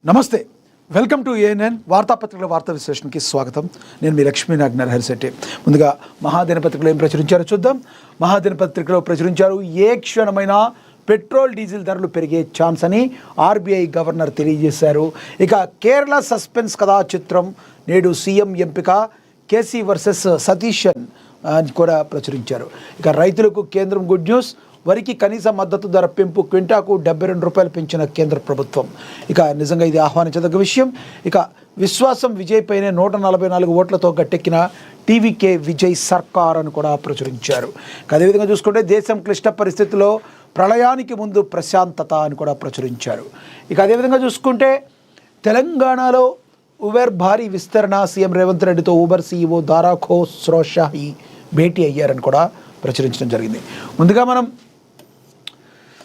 నమస్తే, welcome to ANN వార్తాపత్రికల వార్తా విశ్లేషణకి స్వాగతం. నేను మీ లక్ష్మీనారాయణ నరహరిశెట్టి. ముందుగా మహాదినపత్రికలో ఏం ప్రచురించారో చూద్దాం. మహాదినపత్రికలో ప్రచురించారు, ఏ క్షణమైనా పెట్రోల్ డీజిల్ ధరలు పెరిగే ఛాన్స్ అని ఆర్బీఐ గవర్నర్ తెలియజేశారు. ఇక కేరళ సస్పెన్స్ కథా చిత్రం నేడు సీఎం ఎంపిక కేసీ వర్సెస్ సతీషన్ అని కూడా ప్రచురించారు. ఇక రైతులకు కేంద్రం గుడ్ న్యూస్, వరికి కనీస మద్దతు ధర పెంపు క్వింటాకు 72 రూపాయలు పెంచిన కేంద్ర ప్రభుత్వం. ఇక నిజంగా ఇది ఆహ్వానించదగ్గ విషయం. ఇక విశ్వాసం విజయ్ పైనే 144 ఓట్లతో గట్టెక్కిన టీవీకే విజయ్ సర్కార్ అని కూడా ప్రచురించారు. అదేవిధంగా చూసుకుంటే దేశం క్లిష్ట పరిస్థితుల్లో ప్రళయానికి ముందు ప్రశాంతత అని కూడా ప్రచురించారు. ఇక అదేవిధంగా చూసుకుంటే తెలంగాణలో ఉబర్ భారీ విస్తరణ, సీఎం రేవంత్ రెడ్డితో ఊబర్ సీఈఓ దారా ఖోస్రోషాహి భేటీ అయ్యారని కూడా ప్రచురించడం జరిగింది. ముందుగా మనం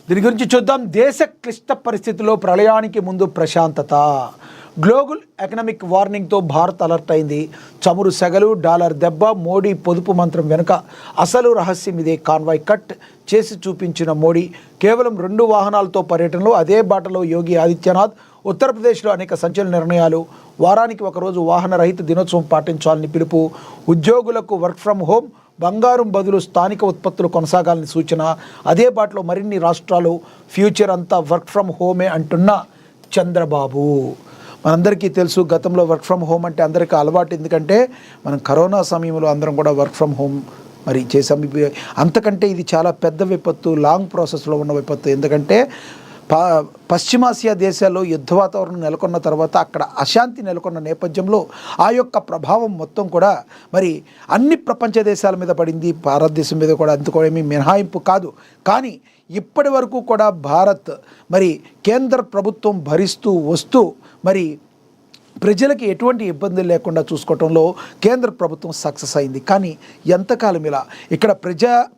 దీని గురించి చూద్దాం. దేశ క్లిష్ట పరిస్థితుల్లో ప్రళయానికి ముందు ప్రశాంతత. గ్లోబల్ ఎకనామిక్ వార్నింగ్తో భారత్ అలర్ట్ అయింది. చమురు సెగలు, డాలర్ దెబ్బ, మోడీ పొదుపు మంత్రం వెనుక అసలు రహస్యం ఇదే. కాన్వాయ్ కట్ చేసి చూపించిన మోడీ కేవలం 2 వాహనాలతో పర్యటనలు. అదే బాటలో యోగి ఆదిత్యనాథ్ ఉత్తరప్రదేశ్లో అనేక సంచలన నిర్ణయాలు. వారానికి ఒకరోజు వాహన రహిత దినోత్సవం పాటించాలని పిలుపు. ఉద్యోగులకు వర్క్ ఫ్రం హోమ్, బంగారం బదులు స్థానిక ఉత్పత్తులు కొనసాగాలని సూచన. అదే బాటలో మరిన్ని రాష్ట్రాలు ఫ్యూచర్ అంతా వర్క్ ఫ్రం హోమే అంటున్న చంద్రబాబు. మనందరికీ తెలుసు, గతంలో వర్క్ ఫ్రం హోమ్ అంటే అందరికీ అలవాటు. ఎందుకంటే మనం కరోనా సమయంలో అందరం కూడా వర్క్ ఫ్రం హోమ్ మరి చేసాం. అంతకంటే ఇది చాలా పెద్ద విపత్తు, లాంగ్ ప్రాసెస్లో ఉన్న విపత్తు. ఎందుకంటే పశ్చిమాసియా దేశాల్లో యుద్ధ వాతావరణం నెలకొన్న తర్వాత అక్కడ అశాంతి నెలకొన్న నేపథ్యంలో ఆ యొక్క ప్రభావం మొత్తం కూడా మరి అన్ని ప్రపంచ దేశాల మీద పడింది. భారతదేశం మీద కూడా అందుకోవడమీ మినహాయింపు కాదు. కానీ ఇప్పటి వరకు కూడా భారత్ మరి కేంద్ర ప్రభుత్వం భరిస్తూ వస్తూ మరి ప్రజలకి ఎటువంటి ఇబ్బందులు లేకుండా చూసుకోవటంలో కేంద్ర ప్రభుత్వం సక్సెస్ అయింది. కానీ ఎంతకాలం ఇలా ఇక్కడ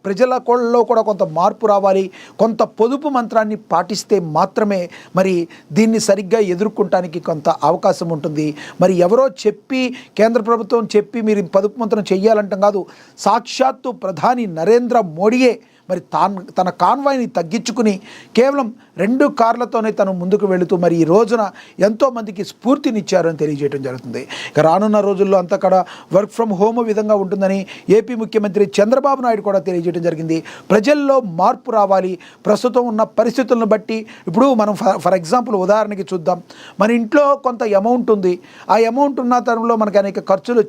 ప్రజల కోళ్ళలో కూడా కొంత మార్పు రావాలి. కొంత పొదుపు మంత్రాన్ని పాటిస్తే మాత్రమే మరి దీన్ని సరిగ్గా ఎదుర్కొనడానికి కొంత అవకాశం ఉంటుంది. మరి ఎవరో చెప్పి, కేంద్ర ప్రభుత్వం చెప్పి మీరు పొదుపు మంత్రం చెయ్యాలంటాం కాదు. సాక్షాత్తు ప్రధాని నరేంద్ర మోడీయే మరి తన కాన్వాయ్ని తగ్గించుకుని కేవలం 2 కార్లతోనే తను ముందుకు వెళుతూ మరి ఈ రోజున ఎంతోమందికి స్ఫూర్తినిచ్చారని తెలియజేయడం జరుగుతుంది. ఇక రానున్న రోజుల్లో అంతా కూడా వర్క్ ఫ్రమ్ హోమ్ విధంగా ఉంటుందని ఏపీ ముఖ్యమంత్రి చంద్రబాబు నాయుడు కూడా తెలియజేయడం జరిగింది. ప్రజల్లో మార్పు రావాలి. ప్రస్తుతం ఉన్న పరిస్థితులను బట్టి ఇప్పుడు మనం ఫర్ ఎగ్జాంపుల్ ఉదాహరణకి చూద్దాం. మన ఇంట్లో కొంత అమౌంట్ ఉంది. ఆ అమౌంట్ ఉన్న తరంలో మనకి అనేక ఖర్చులు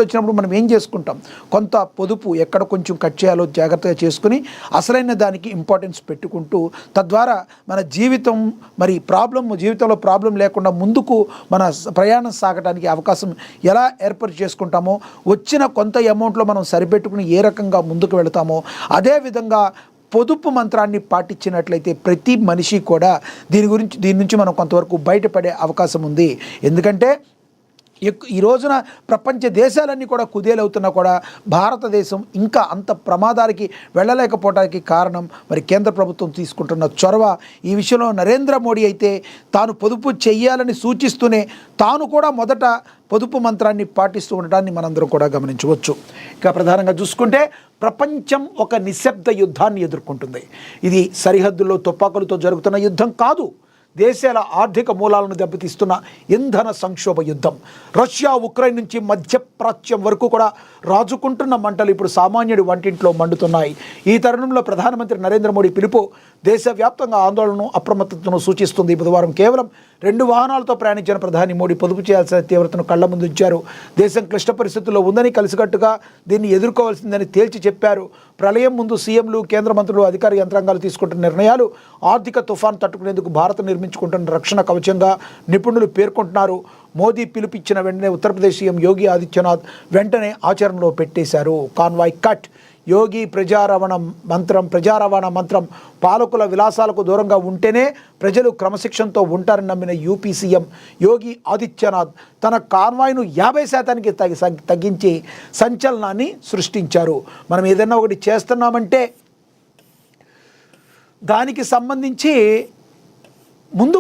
వచ్చినప్పుడు మనం ఏం చేసుకుంటాం? కొంత పొదుపు ఎక్కడ కొంచెం కట్ చేయాలో జాగ్రత్తగా చేసుకుని అసలైన దానికి ఇంపార్టెన్స్ పెట్టుకుంటూ తద్వారా మన జీవితంలో ప్రాబ్లం లేకుండా ముందుకు మన ప్రయాణం సాగడానికి అవకాశం ఎలా ఏర్పాటు చేసుకుంటామో, వచ్చిన కొంత అమౌంట్లో మనం సరిపెట్టుకుని ఏ రకంగా ముందుకు వెళతామో అదేవిధంగా పొదుపు మంత్రాన్ని పాటించినట్లయితే ప్రతి మనిషి కూడా దీని నుంచి మనం కొంతవరకు బయటపడే అవకాశం ఉంది. ఎందుకంటే ఈ రోజున ప్రపంచ దేశాలన్నీ కూడా కుదేలవుతున్నా కూడా భారతదేశం ఇంకా అంత ప్రమాదాలకి వెళ్ళలేకపోవడానికి కారణం మరి కేంద్ర ప్రభుత్వం తీసుకుంటున్న చొరవ. ఈ విషయంలో నరేంద్ర మోడీ అయితే తాను పొదుపు చెయ్యాలని సూచిస్తూనే తాను కూడా మొదట పొదుపు మంత్రాన్ని పాటిస్తూ ఉండటాన్ని మనందరం కూడా గమనించవచ్చు. ఇక ప్రధానంగా చూసుకుంటే ప్రపంచం ఒక నిశ్శబ్ద యుద్ధాన్ని ఎదుర్కొంటుంది. ఇది సరిహద్దుల్లో తుపాకులతో జరుగుతున్న యుద్ధం కాదు, దేశాల ఆర్థిక మూలాలను దెబ్బతీస్తున్న ఇంధన సంక్షోభ యుద్ధం. రష్యా ఉక్రెయిన్ నుంచి మధ్యప్రాచ్యం వరకు కూడా రాజుకుంటున్న మంటలు ఇప్పుడు సామాన్యుడి వంటింట్లో మండుతున్నాయి. ఈ తరుణంలో ప్రధానమంత్రి నరేంద్ర మోడీ పిలుపు దేశవ్యాప్తంగా ఆందోళనను, అప్రమత్తతను సూచిస్తుంది. బుధవారం కేవలం 2 వాహనాలతో ప్రయాణించిన ప్రధాని మోడీ పొదుపు చేయాల్సిన తీవ్రతను కళ్ల ముందు ఉంచారు. దేశం క్లిష్ట పరిస్థితుల్లో ఉందని, కలిసికట్టుగా దీన్ని ఎదుర్కోవాల్సిందని తేల్చి చెప్పారు. ప్రళయం ముందు సీఎంలు, కేంద్ర మంత్రులు, అధికార యంత్రాంగాలు తీసుకుంటున్న నిర్ణయాలు ఆర్థిక తుఫాను తట్టుకునేందుకు భారత్ నిర్మించుకుంటున్న రక్షణ కవచంగా నిపుణులు పేర్కొంటున్నారు. మోదీ పిలుపిచ్చిన వెంటనే ఉత్తరప్రదేశ్ సీఎం యోగి ఆదిత్యనాథ్ వెంటనే ఆచరణలో పెట్టేశారు. కాన్వాయ్ కట్, యోగి ప్రజారవాణా మంత్రం పాలకుల విలాసాలకు దూరంగా ఉంటేనే ప్రజలు క్రమశిక్షణతో ఉంటారని నమ్మిన యూపీ సీఎం యోగి ఆదిత్యనాథ్ తన కాన్వాయ్ను 50% తగ్గించి సంచలనాన్ని సృష్టించారు. మనం ఏదైనా ఒకటి చేస్తున్నామంటే దానికి సంబంధించి ముందు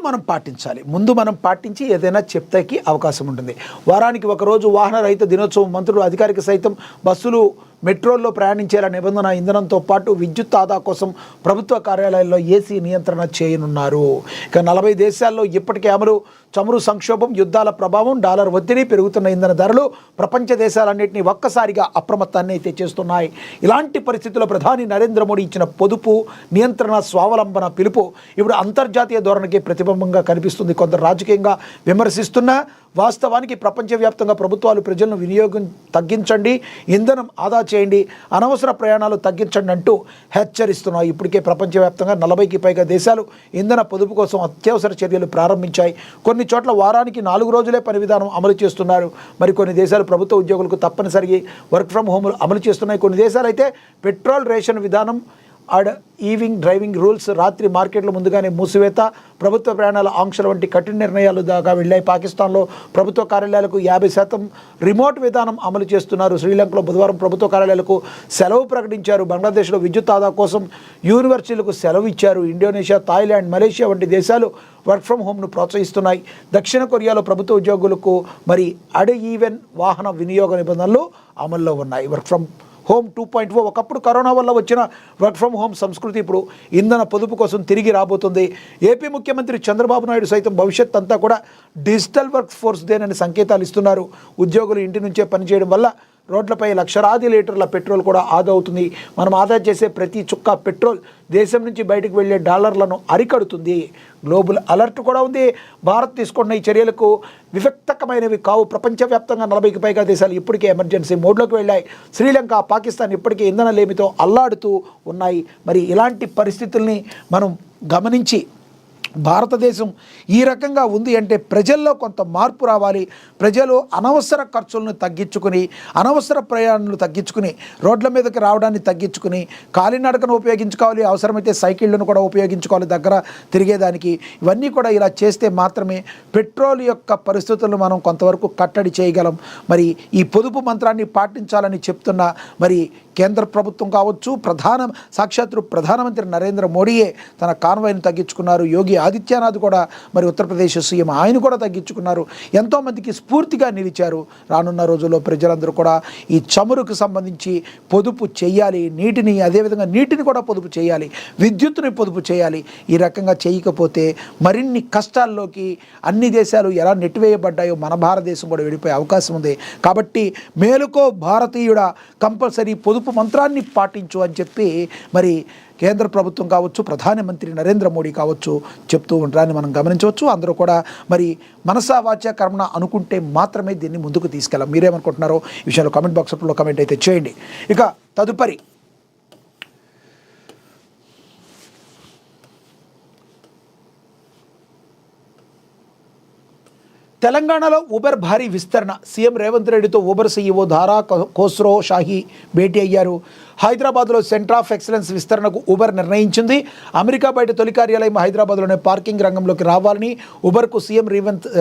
మనం పాటించి ఏదైనా చెప్తాకి అవకాశం ఉంటుంది. వారానికి ఒకరోజు వాహన రహిత దినోత్సవం. మంత్రులు, అధికారికి సైతం బస్సులు, మెట్రోల్లో ప్రయాణించేలా నిబంధన. ఇంధనంతో పాటు విద్యుత్ ఆదా కోసం ప్రభుత్వ కార్యాలయాల్లో ఏసీ నియంత్రణ చేయనున్నారు. ఇక 40 దేశాల్లో ఇప్పటికే అమలు. చమురు సంక్షోభం, యుద్ధాల ప్రభావం, డాలర్ ఒత్తిడి, పెరుగుతున్న ఇంధన ధరలు ప్రపంచ దేశాలన్నింటినీ ఒక్కసారిగా అప్రమత్తాన్ని అయితే చేస్తున్నాయి. ఇలాంటి పరిస్థితుల్లో ప్రధాని నరేంద్ర మోడీ ఇచ్చిన పొదుపు, నియంత్రణ, స్వావలంబన పిలుపు ఇప్పుడు అంతర్జాతీయ ధోరణికి ప్రతిబింబంగా కనిపిస్తుంది. కొందరు రాజకీయంగా విమర్శిస్తున్న వాస్తవానికి ప్రపంచవ్యాప్తంగా ప్రభుత్వాలు ప్రజలను వినియోగం తగ్గించండి, ఇంధనం ఆదా చేయండి, అనవసర ప్రయాణాలు తగ్గించండి అంటూ హెచ్చరిస్తున్నాయి. ఇప్పటికే ప్రపంచవ్యాప్తంగా 40కి పైగా దేశాలు ఇంధన పొదుపు కోసం అత్యవసర చర్యలు ప్రారంభించాయి. కొన్ని చోట్ల వారానికి 4 రోజులే పని విధానం అమలు చేస్తున్నారు. మరికొన్ని దేశాలు ప్రభుత్వ ఉద్యోగులకు తప్పనిసరిగా వర్క్ ఫ్రమ్ హోమ్ అమలు చేస్తున్నాయి. కొన్ని దేశాలు అయితే పెట్రోల్ రేషన్ విధానం, ఈవినింగ్ డ్రైవింగ్ రూల్స్, రాత్రి మార్కెట్లు ముందుగానే మూసివేత, ప్రభుత్వ ప్రయాణాల ఆంక్షలు వంటి కఠిన నిర్ణయాలు దాకా వెళ్ళాయి. పాకిస్తాన్లో ప్రభుత్వ కార్యాలయాలకు 50% రిమోట్ విధానం అమలు చేస్తున్నారు. శ్రీలంకలో బుధవారం ప్రభుత్వ కార్యాలయాలకు సెలవు ప్రకటించారు. బంగ్లాదేశ్లో విద్యుత్ ఆదా కోసం యూనివర్సిటీలకు సెలవు ఇచ్చారు. ఇండోనేషియా, థాయిలాండ్, మలేషియా వంటి దేశాలు వర్క్ ఫ్రమ్ హోమ్ను ప్రోత్సహిస్తున్నాయి. దక్షిణ కొరియాలో ప్రభుత్వ ఉద్యోగులకు ఈవెన్ వాహన వినియోగ నిబంధనలు అమల్లో ఉన్నాయి. వర్క్ ఫ్రమ్ హోమ్ 2.0 ఒకప్పుడు కరోనా వల్ల వచ్చిన వర్క్ ఫ్రమ్ హోమ్ సంస్కృతి ఇప్పుడు ఇంధన పొదుపు కోసం తిరిగి రాబోతుంది. ఏపీ ముఖ్యమంత్రి చంద్రబాబు నాయుడు సైతం భవిష్యత్ అంతా కూడా డిజిటల్ వర్క్ ఫోర్స్ దేనని సంకేతాలు ఇస్తున్నారు. ఉద్యోగులు ఇంటి నుంచే పనిచేయడం వల్ల రోడ్లపై లక్షలాది లీటర్ల పెట్రోల్ కూడా ఆదా అవుతుంది. మనం ఆదా చేసే ప్రతి చుక్క పెట్రోల్ దేశం నుంచి బయటకు వెళ్లే డాలర్లను అరికడుతుంది. గ్లోబల్ అలర్ట్ కూడా ఉంది. భారత్ తీసుకున్న ఈ చర్యలకు వివిక్తకమైనవి కావు. ప్రపంచవ్యాప్తంగా 40కి పైగా దేశాలు ఇప్పటికే ఎమర్జెన్సీ మోడ్లోకి వెళ్ళాయి. శ్రీలంక, పాకిస్తాన్ ఇప్పటికే ఇంధన లేమితో అల్లాడుతూ ఉన్నాయి. మరి ఇలాంటి పరిస్థితుల్ని మనం గమనించి భారతదేశం ఈ రకంగా ఉంది అంటే ప్రజల్లో కొంత మార్పు రావాలి. ప్రజలు అనవసర ఖర్చులను తగ్గించుకుని, అనవసర ప్రయాణాలు తగ్గించుకుని, రోడ్ల మీదకి రావడాన్ని తగ్గించుకుని కాలినడకను ఉపయోగించుకోవాలి. అవసరమైతే సైకిళ్లను కూడా ఉపయోగించుకోవాలి దగ్గర తిరిగేదానికి. ఇవన్నీ కూడా ఇలా చేస్తే మాత్రమే పెట్రోల్ యొక్క పరిస్థితులను మనం కొంతవరకు కట్టడి చేయగలం. మరి ఈ పొదుపు మంత్రాన్ని పాటించాలని చెప్తున్న మరి కేంద్ర ప్రభుత్వం కావచ్చు, సాక్షాత్తు ప్రధానమంత్రి నరేంద్ర మోడీయే తన కాన్వాయ్ని తగ్గించుకున్నారు. యోగి ఆదిత్యనాథ్ కూడా మరి ఉత్తరప్రదేశ్ సీఎం ఆయన కూడా తగ్గించుకున్నారు. ఎంతోమందికి స్ఫూర్తిగా నిలిచారు. రానున్న రోజుల్లో ప్రజలందరూ కూడా ఈ చమురుకు సంబంధించి పొదుపు చేయాలి. అదేవిధంగా నీటిని కూడా పొదుపు చేయాలి, విద్యుత్తుని పొదుపు చేయాలి. ఈ రకంగా చేయకపోతే మరిన్ని కష్టాల్లోకి అన్ని దేశాలు ఎలా నెట్టివేయబడ్డాయో మన భారతదేశం కూడా వెళ్ళిపోయే అవకాశం ఉంది. కాబట్టి మేలుకో భారతీయుడా, కంపల్సరీ పొదుపు మంత్రాన్ని పాటించు అని చెప్పి మరి కేంద్ర ప్రభుత్వం కావచ్చు, ప్రధానమంత్రి నరేంద్ర మోడీ కావచ్చు చెప్తూ ఉంటారని మనం గమనించవచ్చు. అందరూ కూడా మరి మనసా వాచా కర్మణ అనుకుంటే మాత్రమే దీన్ని ముందుకు తీసుకెళ్ళాం. మీరేమనుకుంటున్నారో ఈ విషయంలో కామెంట్ బాక్స్లో కామెంట్ అయితే చేయండి. ఇక తదుపరి తెలంగాణలో ఊబర్ భారీ విస్తరణ. సీఎం రేవంత్ రెడ్డితో ఊబర్ సీఈఓ ధారా ఖోస్రో షాహీ భేటీ అయ్యారు. హైదరాబాద్లో సెంటర్ ఆఫ్ ఎక్సలెన్స్ విస్తరణకు ఊబర్ నిర్ణయించింది. అమెరికా బయట తొలి కార్యాలయం హైదరాబాద్లోనే పార్కింగ్ రంగంలోకి రావాలని ఊబర్కు సీఎం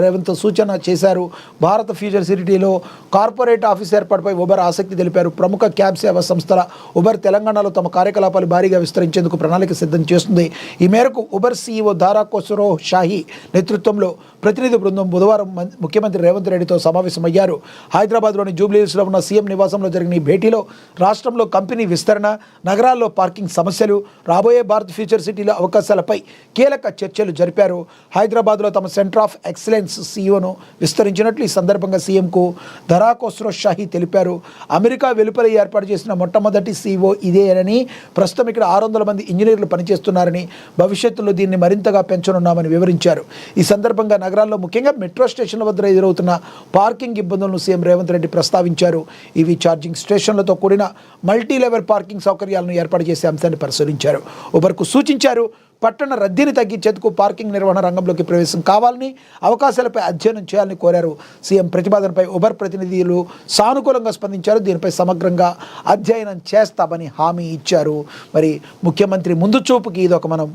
రేవంత్ సూచన చేశారు. భారత ఫ్యూచర్ సిటీలో కార్పొరేట్ ఆఫీస్ ఏర్పాటుపై ఊబర్ ఆసక్తి తెలిపారు. ప్రముఖ క్యాబ్ సేవా సంస్థల ఊబర్ తెలంగాణలో తమ కార్యకలాపాలు భారీగా విస్తరించేందుకు ప్రణాళిక సిద్ధం చేస్తుంది. ఈ మేరకు ఊబర్ సీఈఓ ధారా ఖోస్రో షాహీ నేతృత్వంలో ప్రతినిధి బృందం బుధవారం ముఖ్యమంత్రి రేవంత్ రెడ్డితో సమావేశమయ్యారు. హైదరాబాద్లోని జూబ్లీహిల్స్లో ఉన్న సీఎం నివాసంలో జరిగిన ఈ భేటీలో రాష్ట్రంలో కంపెనీ విస్తరణ, నగరాల్లో పార్కింగ్ సమస్యలు, రాబోయే భారత్ ఫ్యూచర్ సిటీల అవకాశాలపై కీలక చర్చలు జరిపారు. హైదరాబాద్లో తమ సెంటర్ ఆఫ్ ఎక్సలెన్స్ సీఈఓను విస్తరించినట్లు ఈ సందర్భంగా సీఎంకు ధారా ఖోస్రో షాహీ తెలిపారు. అమెరికా వెలుపల ఏర్పాటు చేసిన మొట్టమొదటి సీఈఓ ఇదేనని, ప్రస్తుతం ఇక్కడ 600 మంది ఇంజనీర్లు పనిచేస్తున్నారని, భవిష్యత్తులో దీన్ని మరింతగా పెంచనున్నామని వివరించారు. ఈ సందర్భంగా నగరాల్లో ముఖ్యంగా మెట్రో స్టేషన్ల వద్ద ఎదురవుతున్న పార్కింగ్ ఇబ్బందులను సీఎం రేవంత్ రెడ్డి ప్రస్తావించారు. ఈవీ ఛార్జింగ్ స్టేషన్లతో కూడిన మల్టీ లెవెల్ పార్కింగ్ సౌకర్యాలను ఏర్పాటు చేసే అంశాన్ని పరిశీలించారు. ఊబర్కు సూచించారు. పట్టణ రద్దీని తగ్గించేందుకు పార్కింగ్ నిర్వహణ రంగంలోకి ప్రవేశం కావాలని, అవకాశాలపై అధ్యయనం చేయాలని కోరారు. సీఎం ప్రతిపాదనపై ఊబర్ ప్రతినిధులు సానుకూలంగా స్పందించారు. దీనిపై సమగ్రంగా అధ్యయనం చేస్తామని హామీ ఇచ్చారు. మరి ముఖ్యమంత్రి ముందు చూపుకి ఇదొక మనం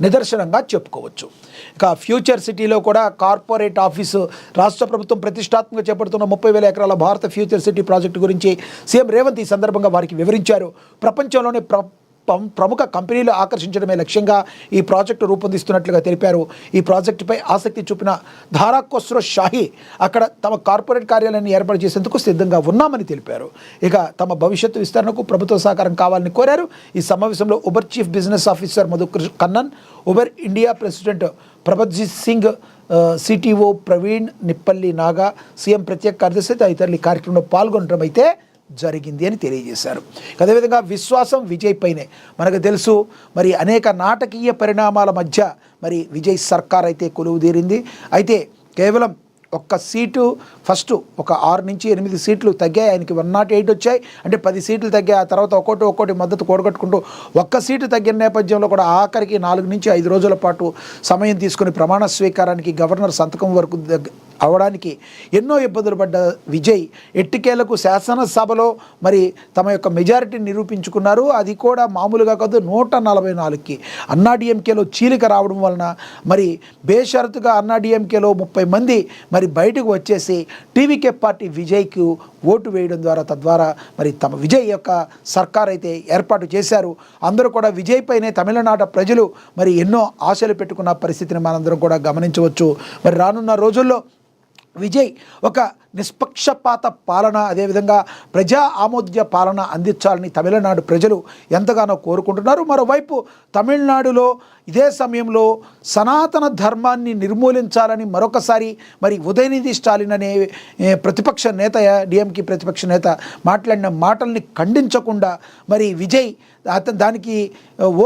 నిదర్శనంగా చెప్పుకోవచ్చు. ఇక ఫ్యూచర్ సిటీలో కూడా కార్పొరేట్ ఆఫీసు రాష్ట్ర ప్రభుత్వం ప్రతిష్టాత్మకంగా చేపడుతున్న 30,000 ఎకరాల భారత ఫ్యూచర్ సిటీ ప్రాజెక్టు గురించి సీఎం రేవంత్ ఈ సందర్భంగా వారికి వివరించారు. ప్రపంచంలోనే ప్రముఖ కంపెనీలు ఆకర్షించడమే లక్ష్యంగా ఈ ప్రాజెక్టు రూపొందిస్తున్నట్లుగా తెలిపారు. ఈ ప్రాజెక్టుపై ఆసక్తి చూపిన ధారా ఖోస్రో షాహీ అక్కడ తమ కార్పొరేట్ కార్యాలయాన్ని ఏర్పాటు చేసేందుకు సిద్ధంగా ఉన్నామని తెలిపారు. ఇక తమ భవిష్యత్తు విస్తరణకు ప్రభుత్వ సహకారం కావాలని కోరారు. ఈ సమావేశంలో Uber chief business officer Madhu Kannan, Uber India president Prabhjit Singh, CTO Praveen, Nippalli Naga, CM ప్రత్యేక కార్యదర్శి తదితరులు ఈ కార్యక్రమంలో పాల్గొనడం అయితే జరిగింది అని తెలియజేశారు. అదేవిధంగా విశ్వాసం విజయ్ పైనే మనకు తెలుసు, మరి అనేక నాటకీయ పరిణామాల మధ్య మరి విజయ్ సర్కార్ అయితే కొలువుదీరింది. అయితే కేవలం ఒక్క సీటు ఫస్ట్ ఒక 6 నుంచి 8 సీట్లు తగ్గాయి, ఆయనకి 108 వచ్చాయి. అంటే 10 సీట్లు తగ్గాయి. ఆ తర్వాత ఒక్కోటి మద్దతు కూడగట్టుకుంటూ ఒక్క సీటు తగ్గిన నేపథ్యంలో కూడా ఆఖరికి 4 నుంచి 5 రోజుల పాటు సమయం తీసుకుని ప్రమాణ స్వీకారానికి గవర్నర్ సంతకం వరకు అవడానికి ఎన్నో ఇబ్బందులు పడ్డ విజయ్ ఎట్టికేలకు శాసనసభలో మరి తమ యొక్క మెజారిటీని నిరూపించుకున్నారు. అది కూడా మామూలుగా కాదు, 144కి. అన్నాడీఎంకేలో చీలిక రావడం వలన మరి బేషరతుగా అన్నాడీఎంకేలో 30 మంది మరి బయటకు వచ్చేసి టీవీకే పార్టీ విజయ్కు ఓటు వేయడం ద్వారా తద్వారా మరి తమ విజయ్ యొక్క సర్కార్ అయితే ఏర్పాటు చేశారు. అందరూ కూడా విజయ్ పైనే తమిళనాడు ప్రజలు మరి ఎన్నో ఆశలు పెట్టుకున్న పరిస్థితిని మనందరం కూడా గమనించవచ్చు. మరి రానున్న రోజుల్లో విజయ్ ఒక నిష్పక్షపాత పాలన, అదేవిధంగా ప్రజా ఆమోద్య పాలన అందించాలని తమిళనాడు ప్రజలు ఎంతగానో కోరుకుంటున్నారు. మరోవైపు తమిళనాడులో ఇదే సమయంలో సనాతన ధర్మాన్ని నిర్మూలించాలని మరొకసారి మరి ఉదయనిధి స్టాలిన్ అనే ప్రతిపక్ష నేత, డిఎంకే ప్రతిపక్ష నేత మాట్లాడిన మాటల్ని ఖండించకుండా మరి విజయ్ దానికి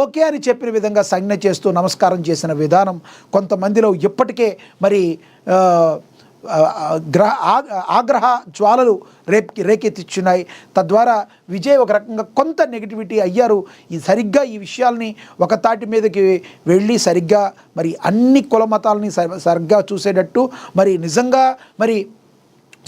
ఓకే అని చెప్పిన విధంగా సంజ్ఞ చేస్తూ నమస్కారం చేసిన విధానం కొంతమందిలో ఇప్పటికే మరి ఆగ్రహ జ్వాలలు రేకెత్తిచ్చున్నాయి. తద్వారా విజయ్ ఒక రకంగా కొంత నెగిటివిటీ అయ్యారు. సరిగ్గా ఈ విషయాల్ని ఒక తాటి మీదకి వెళ్ళి సరిగ్గా మరి అన్ని కుల మతాలని సరిగ్గా చూసేటట్టు మరి నిజంగా మరి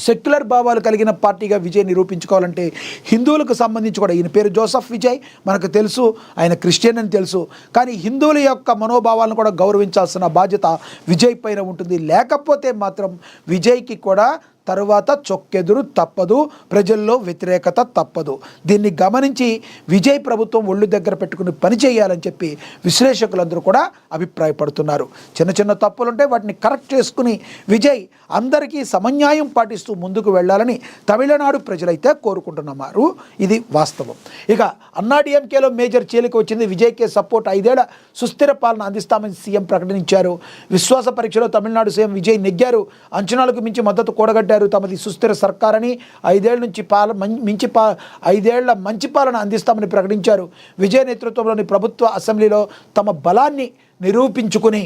సెక్యులర్ భావాలు కలిగిన పార్టీగా విజయ్ నిరూపించుకోవాలంటే హిందువులకు సంబంధించి కూడా, ఈయన పేరు జోసెఫ్ విజయ్ మనకు తెలుసు, ఆయన క్రిస్టియన్ అని తెలుసు, కానీ హిందువుల యొక్క మనోభావాలను కూడా గౌరవించాల్సిన బాధ్యత విజయ్ పైన ఉంటుంది. లేకపోతే మాత్రం విజయ్కి కూడా తరువాత చొక్కెదురు తప్పదు, ప్రజల్లో వ్యతిరేకత తప్పదు. దీన్ని గమనించి విజయ్ ప్రభుత్వం ఒళ్ళు దగ్గర పెట్టుకుని పని చేయాలని చెప్పి విశ్లేషకులందరూ కూడా అభిప్రాయపడుతున్నారు. చిన్న చిన్న తప్పులుంటే వాటిని కరెక్ట్ చేసుకుని విజయ్ అందరికీ సమన్యాయం పాటిస్తూ ముందుకు వెళ్ళాలని తమిళనాడు ప్రజలైతే కోరుకుంటున్నారు. ఇది వాస్తవం. ఇక అన్నాడీఎంకేలో మేజర్ చీలిక వచ్చింది. విజయ్కే సపోర్ట్ 5 ఏళ్ల సుస్థిర పాలన అందిస్తామని సీఎం ప్రకటించారు. విశ్వాస పరీక్షలో తమిళనాడు సీఎం విజయ్ నెగ్గారు. అంచనాలకు మించి మద్దతు కూడగట్టారు. తమది సుస్థిర సర్కారని 5 ఏళ్ల నుంచి 5 ఏళ్ల మంచి పాలన అందిస్తామని ప్రకటించారు. విజయ్ నేతృత్వంలోని ప్రభుత్వ అసెంబ్లీలో తమ బలాన్ని నిరూపించుకుని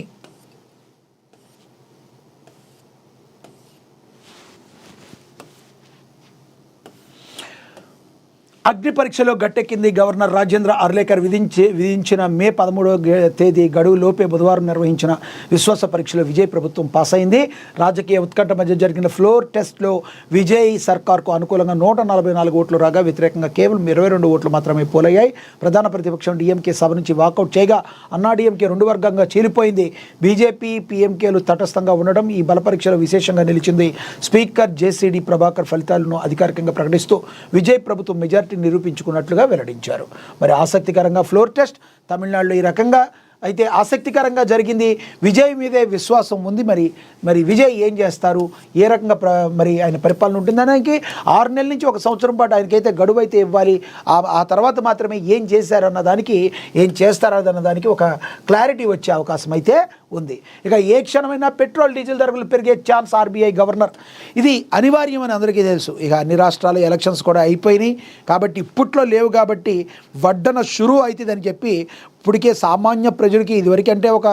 అగ్ని పరీక్షలో గట్టెక్కింది. గవర్నర్ రాజేంద్ర అర్లేకర్ విధించిన మే 13వ తేదీ గడువు లోపే బుధవారం నిర్వహించిన విశ్వాస పరీక్షలో విజయ్ ప్రభుత్వం పాస్ అయింది. రాజకీయ ఉత్కంఠ మధ్య జరిగిన ఫ్లోర్ టెస్ట్లో విజయ్ సర్కార్కు అనుకూలంగా 144 ఓట్లు రాగా వ్యతిరేకంగా కేవలం 22 ఓట్లు మాత్రమే పోలయ్యాయి. ప్రధాన ప్రతిపక్షం డిఎంకే సభ నుంచి వాకౌట్ చేయగా అన్నాడీఎంకే 2 వర్గంగా చీలిపోయింది. బీజేపీ, పీఎంకేలు తటస్థంగా ఉండడం ఈ బల పరీక్షలో విశేషంగా నిలిచింది. స్పీకర్ జేసీడీ ప్రభాకర్ ఫలితాలను అధికారికంగా ప్రకటిస్తూ విజయ్ ప్రభుత్వం మెజారిటీ నిరూపించుకున్నట్లుగా వెల్లడించారు. మరి ఆసక్తికరంగా ఫ్లోర్ టెస్ట్ తమిళనాడులో ఈ రకంగా అయితే ఆసక్తికరంగా జరిగింది. విజయ్ మీదే విశ్వాసం ఉంది. మరి విజయ్ ఏం చేస్తారు, ఏ రకంగా మరి ఆయన పరిపాలన ఉంటుందనడానికి 6 నెలల నుంచి 1 సంవత్సరం పాటు ఆయనకైతే గడువు అయితే ఇవ్వాలి. ఆ తర్వాత మాత్రమే ఏం చేశారన్న దానికి, ఏం చేస్తారన్న దానికి ఒక క్లారిటీ వచ్చే అవకాశం అయితే ఉంది. ఇక ఏ క్షణమైనా పెట్రోల్ డీజిల్ ధరలు పెరిగే ఛాన్స్ ఆర్బీఐ గవర్నర్, ఇది అనివార్యమని అందరికీ తెలుసు. ఇక అన్ని రాష్ట్రాలు ఎలక్షన్స్ కూడా అయిపోయినాయి కాబట్టి ఇప్పట్లో లేవు కాబట్టి వడ్డన షురూ అవుతుందని చెప్పి ఇప్పటికే సామాన్య ప్రజలకి, ఇదివరకంటే ఒక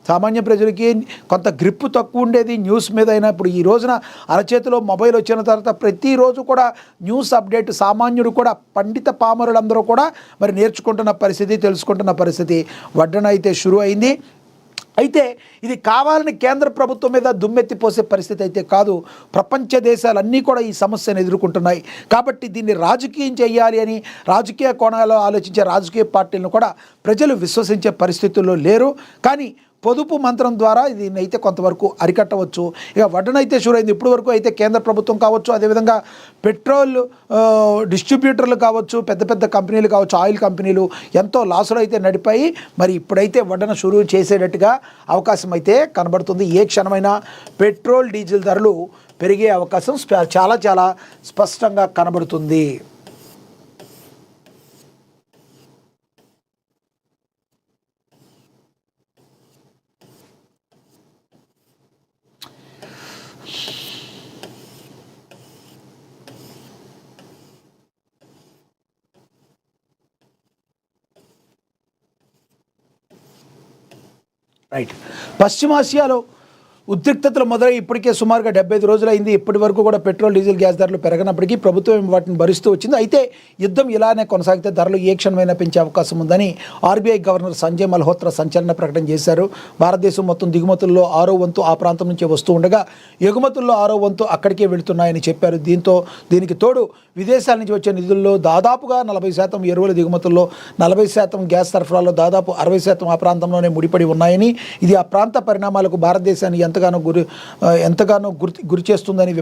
సామాన్య ప్రజలకి కొంత గ్రిప్ తక్కువ ఉండేది న్యూస్ మీద అయినా. ఇప్పుడు ఈ రోజున అరచేతిలో మొబైల్ వచ్చిన తర్వాత ప్రతిరోజు కూడా న్యూస్ అప్డేట్ సామాన్యుడు కూడా, పండిత పామరులందరూ కూడా మరి నేర్చుకుంటున్న పరిస్థితి, తెలుసుకుంటున్న పరిస్థితి వడ్డన అయితే షురూ అయింది. అయితే ఇది కావాలని కేంద్ర ప్రభుత్వం మీద దుమ్మెత్తిపోసే పరిస్థితి అయితే కాదు. ప్రపంచ దేశాలన్నీ కూడా ఈ సమస్యను ఎదుర్కొంటున్నాయి కాబట్టి దీన్ని రాజకీయం చేయాలి అని రాజకీయ కోణాల్లో ఆలోచించే రాజకీయ పార్టీలను కూడా ప్రజలు విశ్వసించే పరిస్థితుల్లో లేరు. కానీ పొదుపు మంత్రం ద్వారా దీన్ని అయితే కొంతవరకు అరికట్టవచ్చు. ఇక వడ్డనైతే షూరైంది. ఇప్పటి వరకు అయితే కేంద్ర ప్రభుత్వం కావచ్చు, అదేవిధంగా పెట్రోల్ డిస్ట్రిబ్యూటర్లు కావచ్చు, పెద్ద పెద్ద కంపెనీలు కావచ్చు, ఆయిల్ కంపెనీలు ఎంతో లాసులు అయితే నడిపాయి. మరి ఇప్పుడైతే వడ్డన షురూ చేసేటట్టుగా అవకాశం అయితే కనబడుతుంది. ఏ క్షణమైనా పెట్రోల్ డీజిల్ ధరలు పెరిగే అవకాశం చాలా చాలా స్పష్టంగా కనబడుతుంది. రైట్. పశ్చిమాసియాలో ఉద్రిక్తతలు మొదలై ఇప్పటికే సుమారుగా 75 రోజులైంది. ఇప్పటి వరకు కూడా పెట్రోల్, డీజిల్, గ్యాస్ ధరలు పెరగనప్పటికీ ప్రభుత్వం వాటిని భరిస్తూ వచ్చింది. అయితే యుద్ధం ఇలానే కొనసాగితే ధరలు ఏ క్షణమైనా పెంచే అవకాశం ఉందని ఆర్బీఐ గవర్నర్ సంజయ్ మల్హోత్రా సంచలన ప్రకటన చేశారు. భారతదేశం మొత్తం దిగుమతుల్లో 6వ వంతు ఆ ప్రాంతం నుంచే వస్తూ ఉండగా ఎగుమతుల్లో 6వ వంతు అక్కడికే వెళుతున్నాయని చెప్పారు. దీనికి తోడు విదేశాల నుంచి వచ్చే నిధుల్లో దాదాపుగా 40% ఎరువుల దిగుమతుల్లో, 40% గ్యాస్ సరఫరాలో, దాదాపు 60% ఆ ప్రాంతంలోనే ముడిపడి ఉన్నాయని, ఇది ఆ ప్రాంత పరిణామాలకు భారతదేశాన్ని ఎంతగానో గురి చేస్తుందని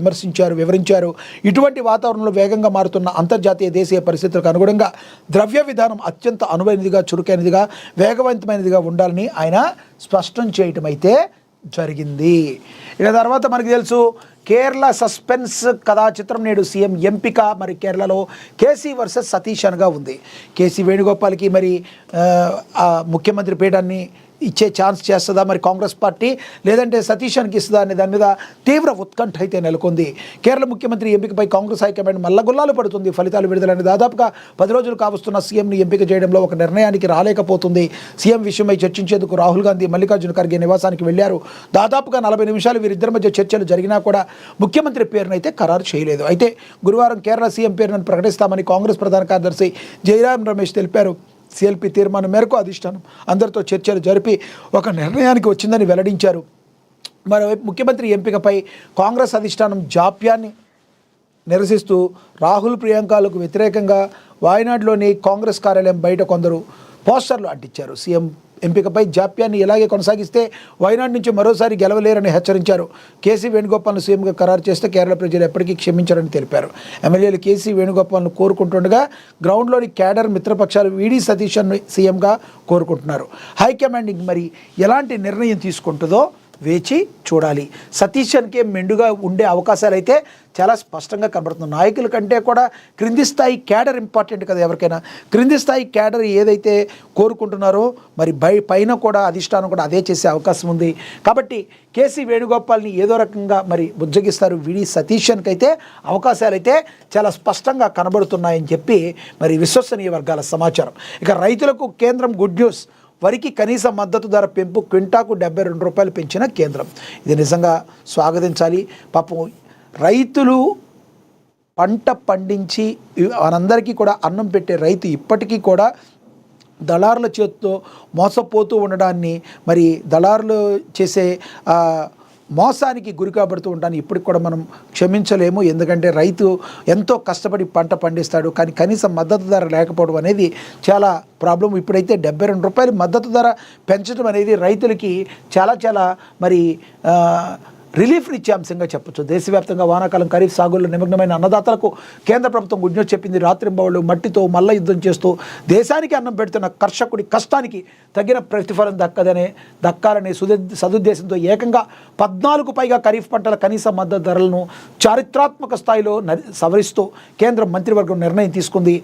వివరించారు. ఇటువంటి వాతావరణంలో వేగంగా మారుతున్న అంతర్జాతీయ దేశీయ పరిస్థితులకు అనుగుణంగా ద్రవ్య విధానం అత్యంత అనువైనదిగా, చురుకైనదిగా, వేగవంతమైనదిగా ఉండాలని ఆయన స్పష్టం చేయటం అయితే జరిగింది. ఇక తర్వాత మనకు తెలుసు కేరళ సస్పెన్స్ కథా చిత్రం నేడు సీఎం ఎంపిక. మరి కేరళలో కేసీ వర్సెస్ సతీష్ అనగా ఉంది. కేసీ వేణుగోపాల్కి మరి ముఖ్యమంత్రి పీఠాన్ని ఇచ్చే ఛాన్స్ చేస్తుందా మరి కాంగ్రెస్ పార్టీ, లేదంటే సతీశానికి ఇస్తుందా అనే దాని మీద తీవ్ర ఉత్కంఠ అయితే నెలకొంది. కేరళ ముఖ్యమంత్రి ఎంపికపై కాంగ్రెస్ హైకమాండ్ మల్లగుల్లాలు పడుతుంది. ఫలితాలు విడుదలని దాదాపుగా 10 రోజులు కావస్తున్న సీఎంని ఎంపిక చేయడంలో ఒక నిర్ణయానికి రాలేకపోతుంది. సీఎం విషయమై చర్చించేందుకు రాహుల్ గాంధీ మల్లికార్జున ఖర్గే నివాసానికి వెళ్లారు. దాదాపుగా 40 నిమిషాలు వీరిద్దరి మధ్య చర్చలు జరిగినా కూడా ముఖ్యమంత్రి పేరునైతే ఖరారు చేయలేదు. అయితే గురువారం కేరళ సీఎం పేరును ప్రకటిస్తామని కాంగ్రెస్ ప్రధాన కార్యదర్శి జయరాం రమేష్ తెలిపారు. సిఎల్పి తీర్మానం మేరకు అధిష్టానం అందరితో చర్చలు జరిపి ఒక నిర్ణయానికి వచ్చిందని వెల్లడించారు. మరోవైపు ముఖ్యమంత్రి ఎంపికపై కాంగ్రెస్ అధిష్టానం జాప్యాన్ని నిరసిస్తూ రాహుల్, ప్రియాంకలకు వ్యతిరేకంగా వాయనాడ్లోని కాంగ్రెస్ కార్యాలయం బయట కొందరు పోస్టర్లు అంటించారు. సీఎం ఎంపికపై జాప్యాన్ని ఇలాగే కొనసాగిస్తే వైనాడ్ నుంచి మరోసారి గెలవలేరని హెచ్చరించారు. కేసీ వేణుగోపాల్ను సీఎంగా ఖరారు చేస్తే కేరళ ప్రజలు ఎప్పటికీ క్షమించారని తెలిపారు. ఎమ్మెల్యేలు కేసీ వేణుగోపాల్ను కోరుకుంటుండగా గ్రౌండ్లోని క్యాడర్ మిత్రపక్షాలు వీడి సతీష్ను సీఎంగా కోరుకుంటున్నారు. హైకమాండ్ మరి ఎలాంటి నిర్ణయం తీసుకుంటుందో వేచి చూడాలి. సతీష్కే మెండుగా ఉండే అవకాశాలు అయితే చాలా స్పష్టంగా కనబడుతుంది. నాయకుల కంటే కూడా క్రింది స్థాయి క్యాడర్ ఇంపార్టెంట్ కదా ఎవరికైనా. క్రింది స్థాయి క్యాడర్ ఏదైతే కోరుకుంటున్నారో మరి పైన కూడా అధిష్టానం కూడా అదే చేసే అవకాశం ఉంది. కాబట్టి కేసీ వేణుగోపాల్ని ఏదో రకంగా మరి బుజ్జగిస్తారు. విడి సతీష్కి అయితే అవకాశాలు అయితే చాలా స్పష్టంగా కనబడుతున్నాయని చెప్పి మరి విశ్వసనీయ వర్గాల సమాచారం. ఇక రైతులకు కేంద్రం గుడ్ న్యూస్. వరికి కనీస మద్దతు ధర పెంపు క్వింటాకు 72 రూపాయలు పెంచిన కేంద్రం. ఇది నిజంగా స్వాగతించాలి. పాపం రైతులు పంట పండించి మనందరికీ కూడా అన్నం పెట్టే రైతు ఇప్పటికీ కూడా దళారుల చేతితో మోసపోతూ ఉండడాన్ని, మరి దళారులు చేసే మోసానికి గురి కాబడుతూ ఉంటాను ఇప్పటికి కూడా మనం క్షమించలేము. ఎందుకంటే రైతు ఎంతో కష్టపడి పంట పండిస్తాడు, కానీ కనీసం మద్దతు ధర లేకపోవడం అనేది చాలా ప్రాబ్లం. ఇప్పుడైతే 72 రూపాయలు మద్దతు ధర పెంచడం అనేది రైతులకి చాలా మరి రిలీఫ్ని ఇచ్చే అంశంగా చెప్పొచ్చు. దేశవ్యాప్తంగా వానాకాలం ఖరీఫ్ సాగుల్లో నిమగ్నమైన అన్నదాతలకు కేంద్ర ప్రభుత్వం గుడ్ న్యూస్ చెప్పింది. రాత్రింబవళ్ళు మట్టితో మల్ల యుద్ధం చేస్తూ దేశానికి అన్నం పెడుతున్న కర్షకుడి కష్టానికి తగిన ప్రతిఫలం దక్కాలనే సదుద్దేశంతో ఏకంగా 14కు పైగా ఖరీఫ్ పంటల కనీస మద్దతు ధరలను చారిత్రాత్మక స్థాయిలో సవరిస్తూ కేంద్ర మంత్రివర్గం నిర్ణయం తీసుకుంది.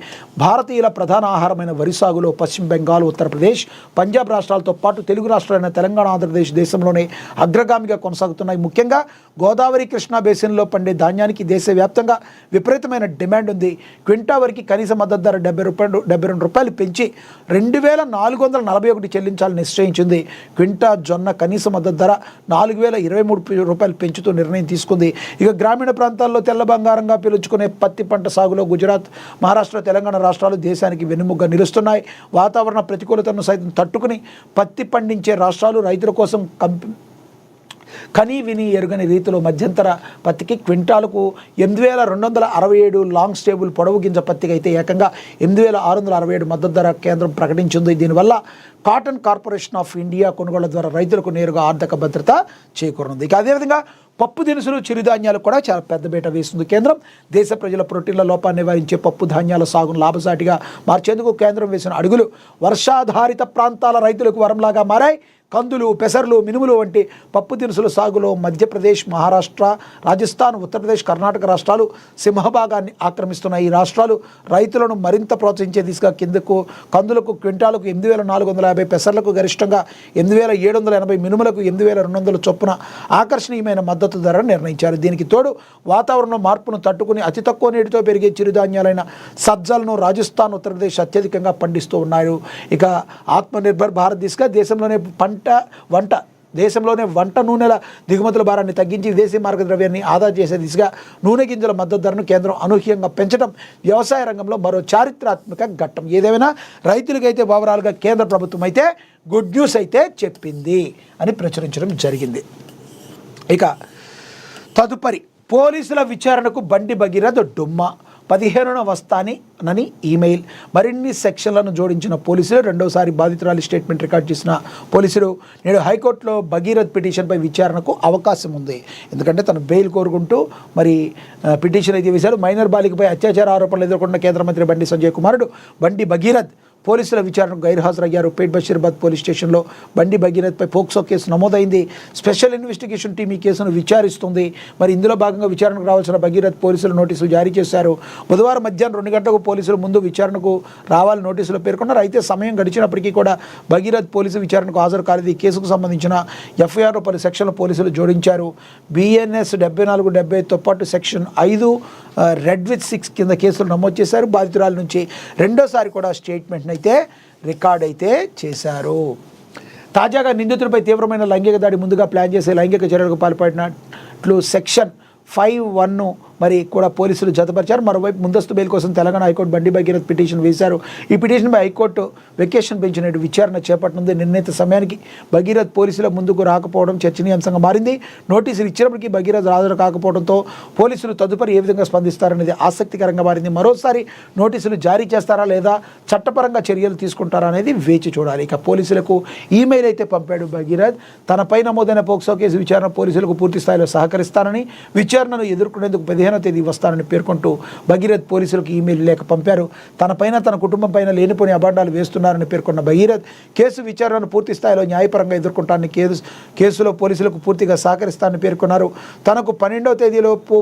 భారతీయుల ప్రధాన ఆహారమైన వరి సాగులో పశ్చిమ బెంగాల్, ఉత్తరప్రదేశ్, పంజాబ్ రాష్ట్రాలతో పాటు తెలుగు రాష్ట్రాలైన తెలంగాణ, ఆంధ్రప్రదేశ్ దేశంలోనే అగ్రగామిగా కొనసాగుతున్నాయి. ముఖ్యంగా గోదావరి, కృష్ణా బేసిన్లో పండే ధాన్యానికి దేశవ్యాప్తంగా విపరీతమైన డిమాండ్ ఉంది. క్వింటా వరకు కనీస మద్దతు ధర 72 రూపాయలు పెంచి 2441 చెల్లించాలని నిశ్చయించింది. క్వింటా జొన్న కనీస మద్దతు ధర 4023 రూపాయలు పెంచుతూ నిర్ణయం తీసుకుంది. ఇక గ్రామీణ ప్రాంతాల్లో తెల్ల బంగారంగా పిలుచుకునే పత్తి పంట సాగులో గుజరాత్, మహారాష్ట్ర, తెలంగాణ రాష్ట్రాలు దేశానికి వెన్నుముగ్గా నిలుస్తున్నాయి. వాతావరణ ప్రతికూలతను సైతం తట్టుకుని పత్తి పండించే రాష్ట్రాలు రైతుల కోసం కనీ విని ఎరుగని రీతిలో మధ్యంతర పత్తికి క్వింటాలకు 8267, లాంగ్ స్టేబుల్ పొడవు గింజ పత్తికి అయితే ఏకంగా 8667 మద్దతు ధర కేంద్రం ప్రకటించింది. దీనివల్ల కాటన్ కార్పొరేషన్ ఆఫ్ ఇండియా కొనుగోళ్ల ద్వారా రైతులకు నేరుగా ఆర్థిక భద్రత చేకూరనుంది. ఇక అదేవిధంగా పప్పు దినుసులు, చిరుధాన్యాలు కూడా చాలా పెద్ద బీట వేస్తుంది కేంద్రం. దేశ ప్రజల ప్రోటీన్ల లోపాన్ని నివారించే పప్పు ధాన్యాల సాగును లాభసాటిగా మార్చేందుకు కేంద్రం వేసిన అడుగులు వర్షాధారిత ప్రాంతాల రైతులకు వరంలాగా మారాయి. కందులు, పెసర్లు, మినుములు వంటి పప్పు దినుసుల సాగులో మధ్యప్రదేశ్, మహారాష్ట్ర, రాజస్థాన్, ఉత్తరప్రదేశ్, కర్ణాటక రాష్ట్రాలు సింహభాగాన్ని ఆక్రమిస్తున్నాయి. ఈ రాష్ట్రాలు రైతులను మరింత ప్రోత్సహించే దిశగా కిందకు కందులకు క్వింటాలకు 8450, పెసర్లకు గరిష్టంగా 8780, మినుములకు 8200 చొప్పున ఆకర్షణీయమైన మద్దతు మద్దతు ధర నిర్ణయించారు. దీనికి తోడు వాతావరణ మార్పును తట్టుకుని అతి తక్కువ నీటితో పెరిగే చిరుధాన్యాలైన సజ్జలను రాజస్థాన్, ఉత్తరప్రదేశ్ అత్యధికంగా పండిస్తూ ఉన్నారు. ఇక ఆత్మనిర్భర్ భారత్ దిశగా దేశంలోనే వంట నూనెల దిగుమతుల భారాన్ని తగ్గించి విదేశీ మార్గద్రవ్యాన్ని ఆదా చేసే దిశగా నూనె గింజల మద్దతు ధరను కేంద్రం అనూహ్యంగా పెంచడం వ్యవసాయ రంగంలో మరో చారిత్రాత్మక ఘట్టం. ఏదేమైనా రైతులకైతే ఓవరాల్గా కేంద్ర ప్రభుత్వం అయితే గుడ్ న్యూస్ అయితే చెప్పింది అని ప్రచురించడం జరిగింది. ఇక తదుపరి పోలీసుల విచారణకు బండి భగీరథ్ డుమ్మా, 15న వస్తానని ఈమెయిల్. మరిన్ని సెక్షన్లను జోడించిన పోలీసులు రెండోసారి బాధితురాలి స్టేట్మెంట్ రికార్డ్ చేసిన పోలీసులు నేడు హైకోర్టులో భగీరథ్ పిటిషన్పై విచారణకు అవకాశం ఉంది. ఎందుకంటే తను బెయిల్ కోరుకుంటూ మరి పిటిషన్ అయితే వేశారు. మైనర్ బాలికపై అత్యాచార ఆరోపణలు ఎదుర్కొన్న కేంద్ర మంత్రి బండి సంజయ్ కుమారుడు బండి భగీరథ్ పోలీసుల విచారణకు గైర్హాజరయ్యారు. పేట్ బషీరాబాద్ పోలీస్ స్టేషన్లో బండి భగీరథ్పై పోక్సో కేసు నమోదైంది. స్పెషల్ ఇన్వెస్టిగేషన్ టీం ఈ కేసును విచారిస్తుంది. మరి ఇందులో భాగంగా విచారణకు రావాల్సిన భగీరథ్ పోలీసులు నోటీసులు జారీ చేశారు. బుధవారం మధ్యాహ్నం 2 గంటలకు పోలీసులు ముందు విచారణకు రావాలని నోటీసులు పేర్కొన్నారు. అయితే సమయం గడిచినప్పటికీ కూడా భగీరథ్ పోలీసు విచారణకు హాజరు కాలేదు. ఈ కేసుకు సంబంధించిన ఎఫ్ఐఆర్లో పలు సెక్షన్ల పోలీసులు జోడించారు. BNS 74, 75తో పాటు సెక్షన్ 5 రెడ్ విత్ 6 కింద కేసులు నమోదు చేశారు. బాధితురాల నుంచి రెండోసారి కూడా స్టేట్మెంట్ అయితే రికార్డ్ అయితే చేశారు. తాజాగా నిందితులపై తీవ్రమైన లైంగిక దాడి ముందుగా ప్లాన్ చేసే లైంగిక చర్యలకు పాల్పడినట్లు సెక్షన్ 5(1) మరి కూడా పోలీసులు జతపరిచారు. మరోవైపు ముందస్తు బెయిల్ కోసం తెలంగాణ హైకోర్టు బండి భగీరథ్ పిటిషన్ వేశారు. ఈ పిటిషన్పై హైకోర్టు వెకేషన్ బెంచ్ నేడు విచారణ చేపట్టనుంది. నిర్ణీత సమయానికి భగీరథ్ పోలీసుల ముందుకు రాకపోవడం చర్చనీయాంశంగా మారింది. నోటీసులు ఇచ్చినప్పటికీ భగీరథ్ హాజరు కాకపోవడంతో పోలీసులు తదుపరి ఏ విధంగా స్పందిస్తారనేది ఆసక్తికరంగా మారింది. మరోసారి నోటీసులు జారీ చేస్తారా లేదా చట్టపరంగా చర్యలు తీసుకుంటారా అనేది వేచి చూడాలి. ఇక పోలీసులకు ఈమెయిల్ అయితే పంపాడు భగీరథ్. తనపై నమోదైన పోక్సో కేసు విచారణ పోలీసులకు పూర్తి స్థాయిలో సహకరిస్తానని, విచారణను ఎదుర్కొనేందుకు 15వ తేదీ వస్తానని పేర్కొంటూ భగీరథ్ పోలీసులకు ఈమెయిల్ లేఖ పంపారు. తనపైన తన కుటుంబం పైన లేనిపోని అభాండాలు వేస్తున్నారని పేర్కొన్న భగీరథ్ కేసు విచారణను పూర్తి స్థాయిలో న్యాయపరంగా ఎదుర్కొంటానని, కేసులో పోలీసులకు పూర్తిగా సహకరిస్తానని పేర్కొన్నారు. తనకు 12వ తేదీలోపు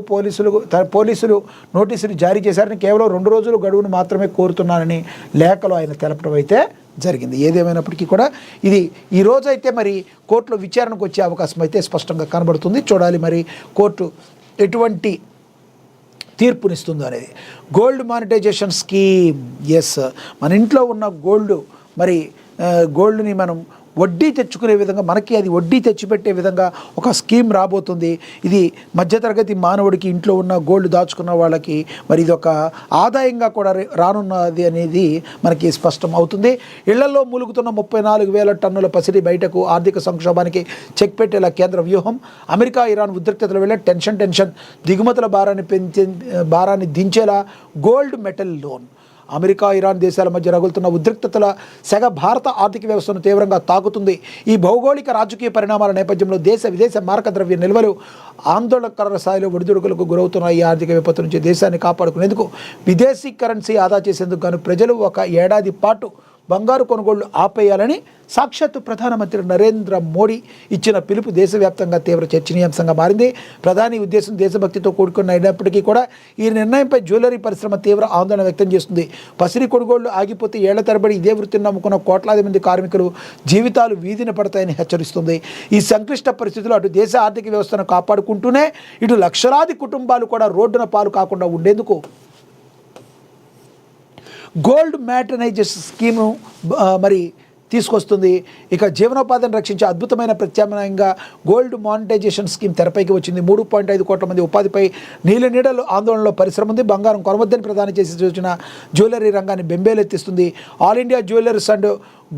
పోలీసులు నోటీసులు జారీ చేశారని, కేవలం 2 రోజులు గడువును మాత్రమే కోరుతున్నానని లేఖలో ఆయన తెలపడం అయితే జరిగింది. ఏదేమైనప్పటికీ కూడా ఇది ఈరోజు అయితే మరి కోర్టులో విచారణకు వచ్చే అవకాశం అయితే స్పష్టంగా కనబడుతుంది. చూడాలి మరి కోర్టు ఎటువంటి తీర్పునిస్తుందో అనేది. Gold monetisation scheme. ఎస్, మన ఇంట్లో ఉన్న గోల్డ్ని మనం వడ్డీ తెచ్చుకునే విధంగా, మనకి అది వడ్డీ తెచ్చిపెట్టే విధంగా ఒక స్కీమ్ రాబోతుంది. ఇది మధ్యతరగతి మానవుడికి, ఇంట్లో ఉన్న గోల్డ్ దాచుకున్న వాళ్ళకి మరి ఇది ఒక ఆదాయంగా కూడా రానున్నది అనేది మనకి స్పష్టం అవుతుంది. ఇళ్లలో మూలుగుతున్న 34,000 టన్నుల పసిడి బయటకు, ఆర్థిక సంక్షోభానికి చెక్ పెట్టేలా కేంద్ర వ్యూహం. అమెరికా, ఇరాన్ ఉద్రిక్తతల వేళ టెన్షన్ దిగుమతుల భారాన్ని దించేలా gold metal loan. America, Iran దేశాల మధ్య రగులుతున్న ఉద్రిక్తతల సెగ భారత ఆర్థిక వ్యవస్థను తీవ్రంగా తాకుతుంది. ఈ భౌగోళిక రాజకీయ పరిణామాల నేపథ్యంలో విదేశ మారక ద్రవ్య నిల్వలు ఆందోళనకర స్థాయిలో ఒడిదుడుకులకు గురవుతున్న ఈ ఆర్థిక విపత్తు నుంచి దేశాన్ని కాపాడుకునేందుకు విదేశీ కరెన్సీ ఆదా చేసేందుకు గాను ప్రజలు 1 ఏడాది పాటు బంగారు కొనుగోళ్లు ఆపేయాలని సాక్షాత్తు ప్రధానమంత్రి నరేంద్ర మోడీ ఇచ్చిన పిలుపు దేశవ్యాప్తంగా తీవ్ర చర్చనీయాంశంగా మారింది. ప్రధాని ఉద్దేశం దేశభక్తితో కూడుకున్న అయినప్పటికీ కూడా ఈ నిర్ణయంపై జ్యువెలరీ పరిశ్రమ తీవ్ర ఆందోళన వ్యక్తం చేస్తుంది. పసిడి కొనుగోళ్లు ఆగిపోతే ఏళ్ల తరబడి ఇదే వృత్తిని నమ్ముకున్న కోట్లాది మంది కార్మికులు జీవితాలు వీధిన పడతాయని హెచ్చరిస్తుంది. ఈ సంక్లిష్ట పరిస్థితుల్లో అటు దేశ ఆర్థిక వ్యవస్థను కాపాడుకుంటూనే ఇటు లక్షలాది కుటుంబాలు కూడా రోడ్డున పాలు కాకుండా ఉండేందుకు గోల్డ్ మానిటైజేషన్ స్కీము మరి తీసుకొస్తుంది. ఇక జీవనోపాధిని రక్షించే అద్భుతమైన ప్రత్యామ్నాయంగా గోల్డ్ మానిటైజేషన్ స్కీమ్ తెరపైకి వచ్చింది. 3.5 కోట్ల మంది ఉపాధిపై నీడలు ఆందోళనలో పరిశ్రమ ఉంది. బంగారం కొనవద్దని ప్రదానం చేసి చూసిన జ్యువెలరీ రంగాన్ని బెంబేలెత్తిస్తుంది. All India jewellers and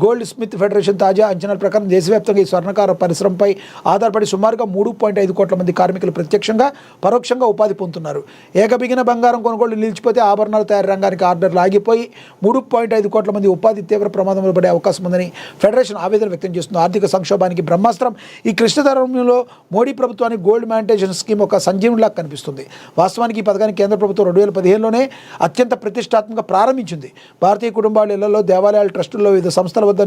goldsmith federation తాజా అంచనాల ప్రకారం దేశవ్యాప్తంగా ఈ స్వర్ణకార పరిశ్రమపై ఆధారపడి సుమారుగా 3.5 కోట్ల మంది కార్మికులు ప్రత్యక్షంగా పరోక్షంగా ఉపాధి పొందుతున్నారు. ఏకబిగిన బంగారం కొనుగోళ్లు నిలిచిపోతే ఆభరణాల తయారీ రంగానికి ఆర్డర్లు ఆగిపోయి 3.5 కోట్ల మంది ఉపాధి తీవ్ర ప్రమాదంలో పడే అవకాశం ఉందని ఫెడరేషన్ ఆవేదన వ్యక్తం చేస్తుంది. ఆర్థిక సంక్షోభానికి బ్రహ్మాస్త్రం. ఈ క్లిష్టతరంలో మోడీ ప్రభుత్వానికి గోల్డ్ మానిటైజేషన్ స్కీమ్ ఒక సంజీవునిలా కనిపిస్తుంది. వాస్తవానికి ఈ పథకాన్ని కేంద్ర ప్రభుత్వం 2015లోనే అత్యంత ప్రతిష్టాత్మకంగా ప్రారంభించింది. భారతీయ కుటుంబాల ఇళ్లలో, దేవాలయాల ట్రస్టుల్లో, వివిధ సంస్థల వద్ద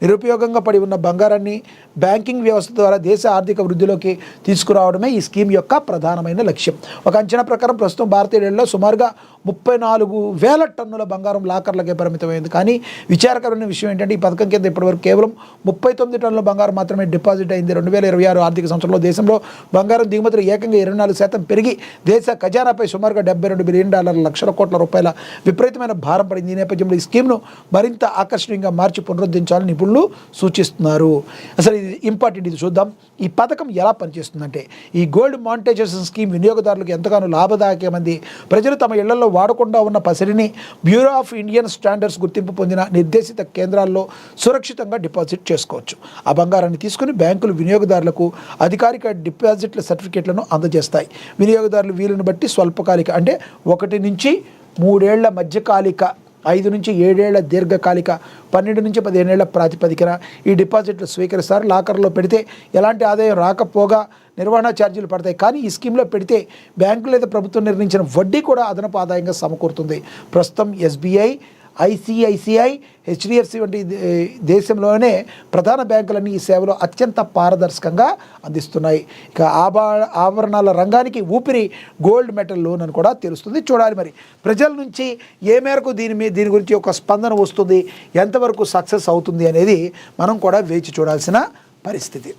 నిరుపయోగంగా పడి ఉన్న బంగారాన్ని బ్యాంకింగ్ వ్యవస్థ ద్వారా దేశ ఆర్థిక వృద్ధిలోకి తీసుకురావడమే ఈ స్కీమ్ యొక్క ప్రధానమైన లక్ష్యం. ఒక అంచనా ప్రకారం ప్రస్తుతం భారతీయులలో సుమారుగా 34,000 టన్నుల బంగారం లాకర్లకే పరిమితమైంది. కానీ విచారకరమైన విషయం ఏంటంటే ఈ పథకం కింద ఇప్పటివరకు కేవలం 39 టన్నుల బంగారం మాత్రమే డిపాజిట్ అయింది. 2026 ఆర్థిక సంవత్సరంలో దేశంలో బంగారం దిగుమతులు ఏకంగా 24% పెరిగి దేశ ఖజానాపై సుమారుగా $72 బిలియన్ లక్షల కోట్ల రూపాయల విపరీతమైన భారం పడింది. ఈ నేపథ్యంలో ఈ స్కీమ్ను మరింత ఆకర్షణీయంగా మార్చి పునరుద్ధరించాలని నిపుణులు సూచిస్తున్నారు. అసలు ఇది ఇంపార్టెంట్, ఇది చూద్దాం. ఈ పథకం ఎలా పనిచేస్తుందంటే ఈ గోల్డ్ మానిటైజేషన్ స్కీమ్ వినియోగదారులకు ఎంతగానో లాభదాయకమైంది. ప్రజలు తమ ఇళ్లలో వాడకుండా ఉన్న పసిడిని బ్యూరో ఆఫ్ ఇండియన్ స్టాండర్డ్స్ గుర్తింపు పొందిన నిర్దేశిత కేంద్రాల్లో సురక్షితంగా డిపాజిట్ చేసుకోవచ్చు. ఆ బంగారాన్ని తీసుకుని బ్యాంకులు వినియోగదారులకు అధికారిక డిపాజిట్ల సర్టిఫికేట్లను అందజేస్తాయి. వినియోగదారులు వీలును బట్టి స్వల్పకాలిక అంటే 1 నుంచి 3 ఏళ్ల మధ్యకాలిక, 5 నుంచి 7 ఏళ్ల దీర్ఘకాలిక, 12 నుంచి 15 ఏళ్ల ప్రాతిపదికన ఈ డిపాజిట్లు స్వీకరిస్తారు. లాకర్లో పెడితే ఎలాంటి ఆదాయం రాకపోగా నిర్వహణ ఛార్జీలు పడతాయి. కానీ ఈ స్కీమ్లో పెడితే బ్యాంకు లేదా ప్రభుత్వం నిర్ణయించిన వడ్డీ కూడా అదనపు ఆదాయంగా సమకూరుతుంది. ప్రస్తుతం SBI, ICICI, HDFC వంటి దేశంలోనే ప్రధాన బ్యాంకులన్నీ ఈ సేవలు అత్యంత పారదర్శకంగా అందిస్తున్నాయి. ఇక ఆభరణాల రంగానికి ఊపిరి గోల్డ్ మెటల్ లోన్ అని కూడా తెలుస్తుంది. చూడాలి మరి ప్రజల నుంచి ఏ మేరకు దీని గురించి ఒక స్పందన వస్తుంది, ఎంతవరకు సక్సెస్ అవుతుంది అనేది మనం కూడా వేచి చూడాల్సిన పరిస్థితి.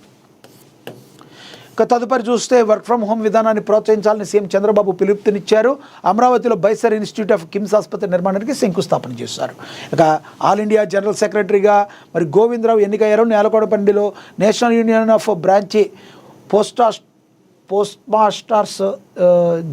ఇక తదుపరి చూస్తే వర్క్ ఫ్రమ్ హోమ్ విధానాన్ని ప్రోత్సహించాలని సీఎం చంద్రబాబు పిలుపునిచ్చారు. అమరావతిలో బైసర్ ఇన్స్టిట్యూట్ ఆఫ్ కిమ్స్ ఆసుపత్రి నిర్మాణానికి శంకుస్థాపన చేశారు. ఇక ఆల్ ఇండియా జనరల్ సెక్రటరీగా మరి గోవిందరావు ఎన్నికయ్యారు. నేలకొండపల్లిలో national union of branch post masters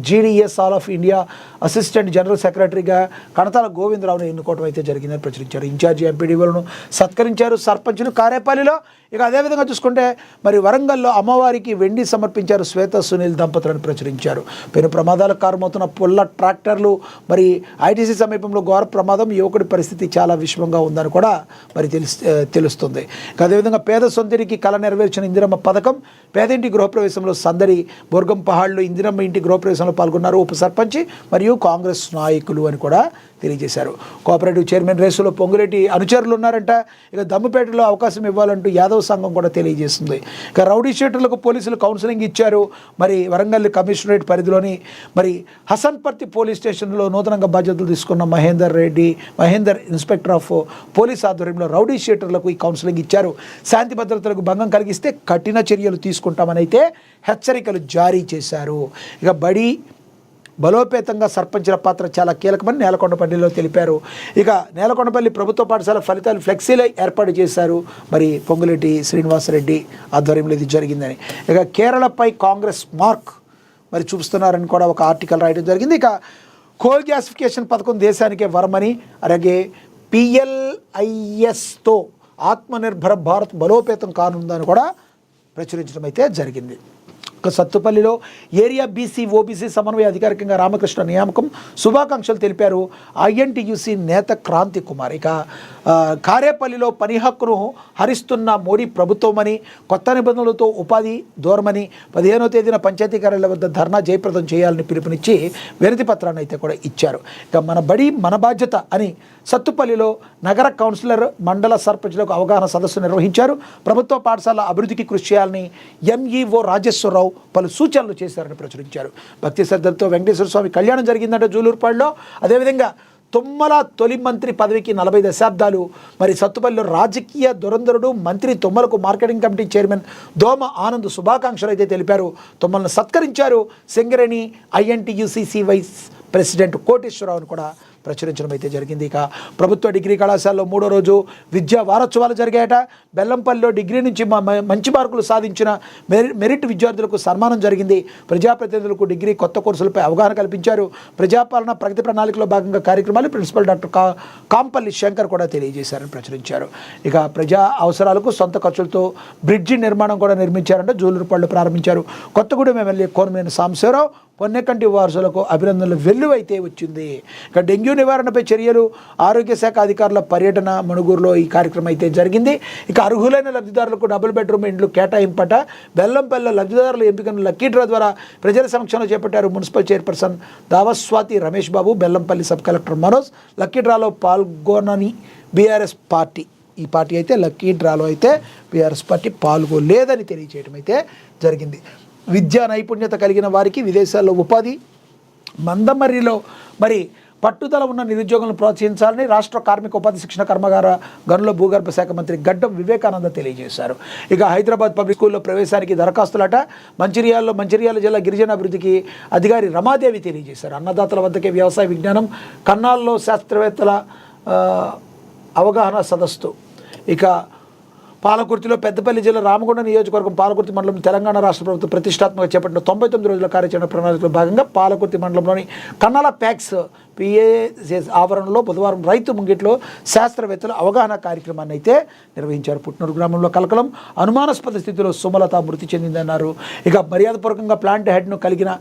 GDS all of India assistant general సెక్రటరీగా కణతాల గోవిందరావును ఎన్నుకోవడం అయితే జరిగిందని ప్రచురించారు. ఇన్ఛార్జి ఎంపీడీఓలను సత్కరించారు. సర్పంచ్ను కారేపల్లిలో. ఇక అదేవిధంగా చూసుకుంటే మరి వరంగల్లో అమ్మవారికి వెండి సమర్పించారు. శ్వేత సునీల్ దంపతులను ప్రచురించారు. పెను ప్రమాదాలకు కారణమవుతున్న పుల్ల ట్రాక్టర్లు మరి ITC సమీపంలో ఘోర ప్రమాదం, యువకుడి పరిస్థితి చాలా విషమంగా ఉందని కూడా మరి తెలుస్తుంది. ఇక అదేవిధంగా పేద సొంతినికి కళ నెరవేర్చిన ఇందిరమ్మ పథకం, పేదింటి గృహప్రవేశంలో సందడి, బొర్గం పహాడ్లో ఇందిరమ్మ ఇంటి గృహప్రవేశంలో పాల్గొన్నారు ఉప సర్పంచ్ మరియు కాంగ్రెస్ నాయకులు అని కూడా తెలియజేశారు. కోఆపరేటివ్ చైర్మన్ రేసులో పొంగులేటి అనుచరులు ఉన్నారంట. ఇక దమ్ముపేటలో అవకాశం ఇవ్వాలంటూ యాదవ్ సంఘం కూడా తెలియజేస్తుంది. ఇక రౌడీ షీటర్లకు పోలీసులు కౌన్సిలింగ్ ఇచ్చారు. మరి వరంగల్ కమిషనరేట్ పరిధిలోని మరి హసన్పర్తి పోలీస్ స్టేషన్లో నూతనంగా బాధ్యతలు తీసుకున్న మహేందర్ ఇన్స్పెక్టర్ ఆఫ్ పోలీస్ ఆధ్వర్యంలో రౌడీ షీటర్లకు ఈ కౌన్సిలింగ్ ఇచ్చారు. శాంతి భద్రతలకు భంగం కలిగిస్తే కఠిన చర్యలు తీసుకుంటామని అయితే హెచ్చరికలు జారీ చేశారు. ఇక బలోపేతంగా సర్పంచుల పాత్ర చాలా కీలకమని నేలకొండపల్లిలో తెలిపారు. ఇక నేలకొండపల్లి ప్రభుత్వ పాఠశాల ఫలితాలు ఫ్లెక్సీలో ఏర్పాటు చేశారు. మరి పొంగులేటి శ్రీనివాసరెడ్డి ఆధ్వర్యంలో ఇది జరిగిందని. ఇక కేరళపై కాంగ్రెస్ మార్క్ మరి చూపిస్తున్నారని కూడా ఒక ఆర్టికల్ రాయడం జరిగింది. ఇక కోల్ గ్యాసిఫికేషన్ పథకం దేశానికే వరమని, అలాగే PLISతో ఆత్మనిర్భర భారత్ బలోపేతం కానుందని కూడా ప్రచురించడం అయితే జరిగింది. సత్తుపల్లిలో ఏరియా BC OBC సమన్వయ అధికారికంగా రామకృష్ణ నియామకం శుభాకాంక్షలు తెలిపారు INTUC నేత క్రాంతి కుమార్. ఇక కారేపల్లిలో పని హక్కును హరిస్తున్న మోడీ ప్రభుత్వమని, కొత్త నిబంధనలతో ఉపాధి దూరమని 15వ తేదీన పంచాయతీ కార్యాలయాల వద్ద ధర్నా జయప్రదం చేయాలని పిలుపునిచ్చి వినతి పత్రాన్ని అయితే కూడా ఇచ్చారు. ఇక మన బడి మన బాధ్యత అని సత్తుపల్లిలో నగర కౌన్సిలర్, మండల సర్పంచులకు అవగాహన సదస్సు నిర్వహించారు. ప్రభుత్వ పాఠశాల అభివృద్ధికి కృషి చేయాలని MEO రాజేశ్వరరావు పలు సూచనలు చేశారని ప్రచురించారు. భక్తి శ్రద్ధలతో వెంకటేశ్వర స్వామి కళ్యాణం జరిగిందంటే జూలూరుపాడులో. అదేవిధంగా తుమ్మల తొలి మంత్రి పదవికి 40 దశాబ్దాలు. మరి సత్తుపల్లిలో రాజకీయ దురంధరుడు మంత్రి తుమ్మలకు మార్కెటింగ్ కమిటీ చైర్మన్ దోమ ఆనంద్ శుభాకాంక్షలు అయితే తెలిపారు. తుమ్మలను సత్కరించారు. సింగరేణి INTUC వైస్ ప్రెసిడెంట్ కోటేశ్వరరావును కూడా ప్రచురించడం అయితే జరిగింది. ఇక ప్రభుత్వ డిగ్రీ కళాశాలలో 3వ రోజు విద్యా వారోత్సవాలు జరిగాయట. బెల్లంపల్లిలో డిగ్రీ నుంచి మంచి మార్కులు సాధించిన మెరిట్ విద్యార్థులకు సన్మానం జరిగింది. ప్రజాప్రతినిధులకు డిగ్రీ కొత్త కోర్సులపై అవగాహన కల్పించారు. ప్రజాపాలన ప్రగతి ప్రణాళికలో భాగంగా కార్యక్రమాలు ప్రిన్సిపల్ డాక్టర్ కాంపల్లి శంకర్ కూడా తెలియజేశారని ప్రచురించారు. ఇక ప్రజా అవసరాలకు సొంత ఖర్చులతో బ్రిడ్జి నిర్మాణం కూడా నిర్మించారంటే జూలూరుపాడులో ప్రారంభించారు. కొత్తగూడెం ఎమ్మెల్యే కోనమనేని సాంబశివరావు పొన్నెకంటి వారసులకు అభినందనలు వెల్లువైతే వచ్చింది. ఇక డెంగ్యూ నివారణపై చర్యలు, ఆరోగ్య శాఖ అధికారుల పర్యటన మణుగూరులో ఈ కార్యక్రమం అయితే జరిగింది. ఇక అర్హులైన లబ్ధిదారులకు డబుల్ బెడ్రూమ్ ఇండ్లు కేటాయింపట. బెల్లంపల్లి లబ్ధిదారుల ఎంపికను లక్కీ డ్రా ద్వారా ప్రజల సమక్షంలో చేపట్టారు. Municipal chairperson Davaswathi Ramesh Babu, Bellampalli sub collector Manoj lucky డ్రాలో పాల్గొనని BRS పార్టీ. ఈ పార్టీ అయితే లక్కీ డ్రాలో అయితే BRS పార్టీ పాల్గొలేదని తెలియజేయడం అయితే జరిగింది. విద్యా నైపుణ్యత కలిగిన వారికి విదేశాల్లో ఉపాధి. మందమర్రిలో మరి పట్టుదల ఉన్న నిరుద్యోగులను ప్రోత్సహించాలని రాష్ట్ర కార్మిక ఉపాధి శిక్షణ కర్మాగార గనుల భూగర్భ శాఖ మంత్రి గడ్డం వివేకానంద తెలియజేశారు. ఇక హైదరాబాద్ పబ్లిక్ స్కూల్లో ప్రవేశానికి దరఖాస్తులట. మంచిర్యాల జిల్లా గిరిజన అభివృద్ధికి అధికారి రమాదేవి తెలియజేశారు. అన్నదాతల వద్దకే వ్యవసాయ విజ్ఞానం, కన్నాల్లో శాస్త్రవేత్తల అవగాహన సదస్సు. ఇక పాలకుర్తిలో పెద్దపల్లి జిల్లా రామగుండ నియోజకవర్గం పాలకుర్తి మండలం తెలంగాణ రాష్ట్ర ప్రభుత్వం ప్రతిష్టాత్మక చేపట్టిన 99 రోజుల కార్యాచరణ ప్రణాళికలో భాగంగా పాలకుర్తి మండలంలోని కన్నాల ప్యాక్స్ పిఏఎస్ ఆవరణలో బుధవారం రైతు ముంగిట్లో శాస్త్రవేత్తలు అవగాహన కార్యక్రమాన్ని అయితే నిర్వహించారు. పుట్నూరు గ్రామంలో కలకలం, అనుమానాస్పద స్థితిలో సుమలత మృతి చెందిందన్నారు. ఇక మర్యాదపూర్వకంగా ప్లాంట్ హెడ్ను కలిగిన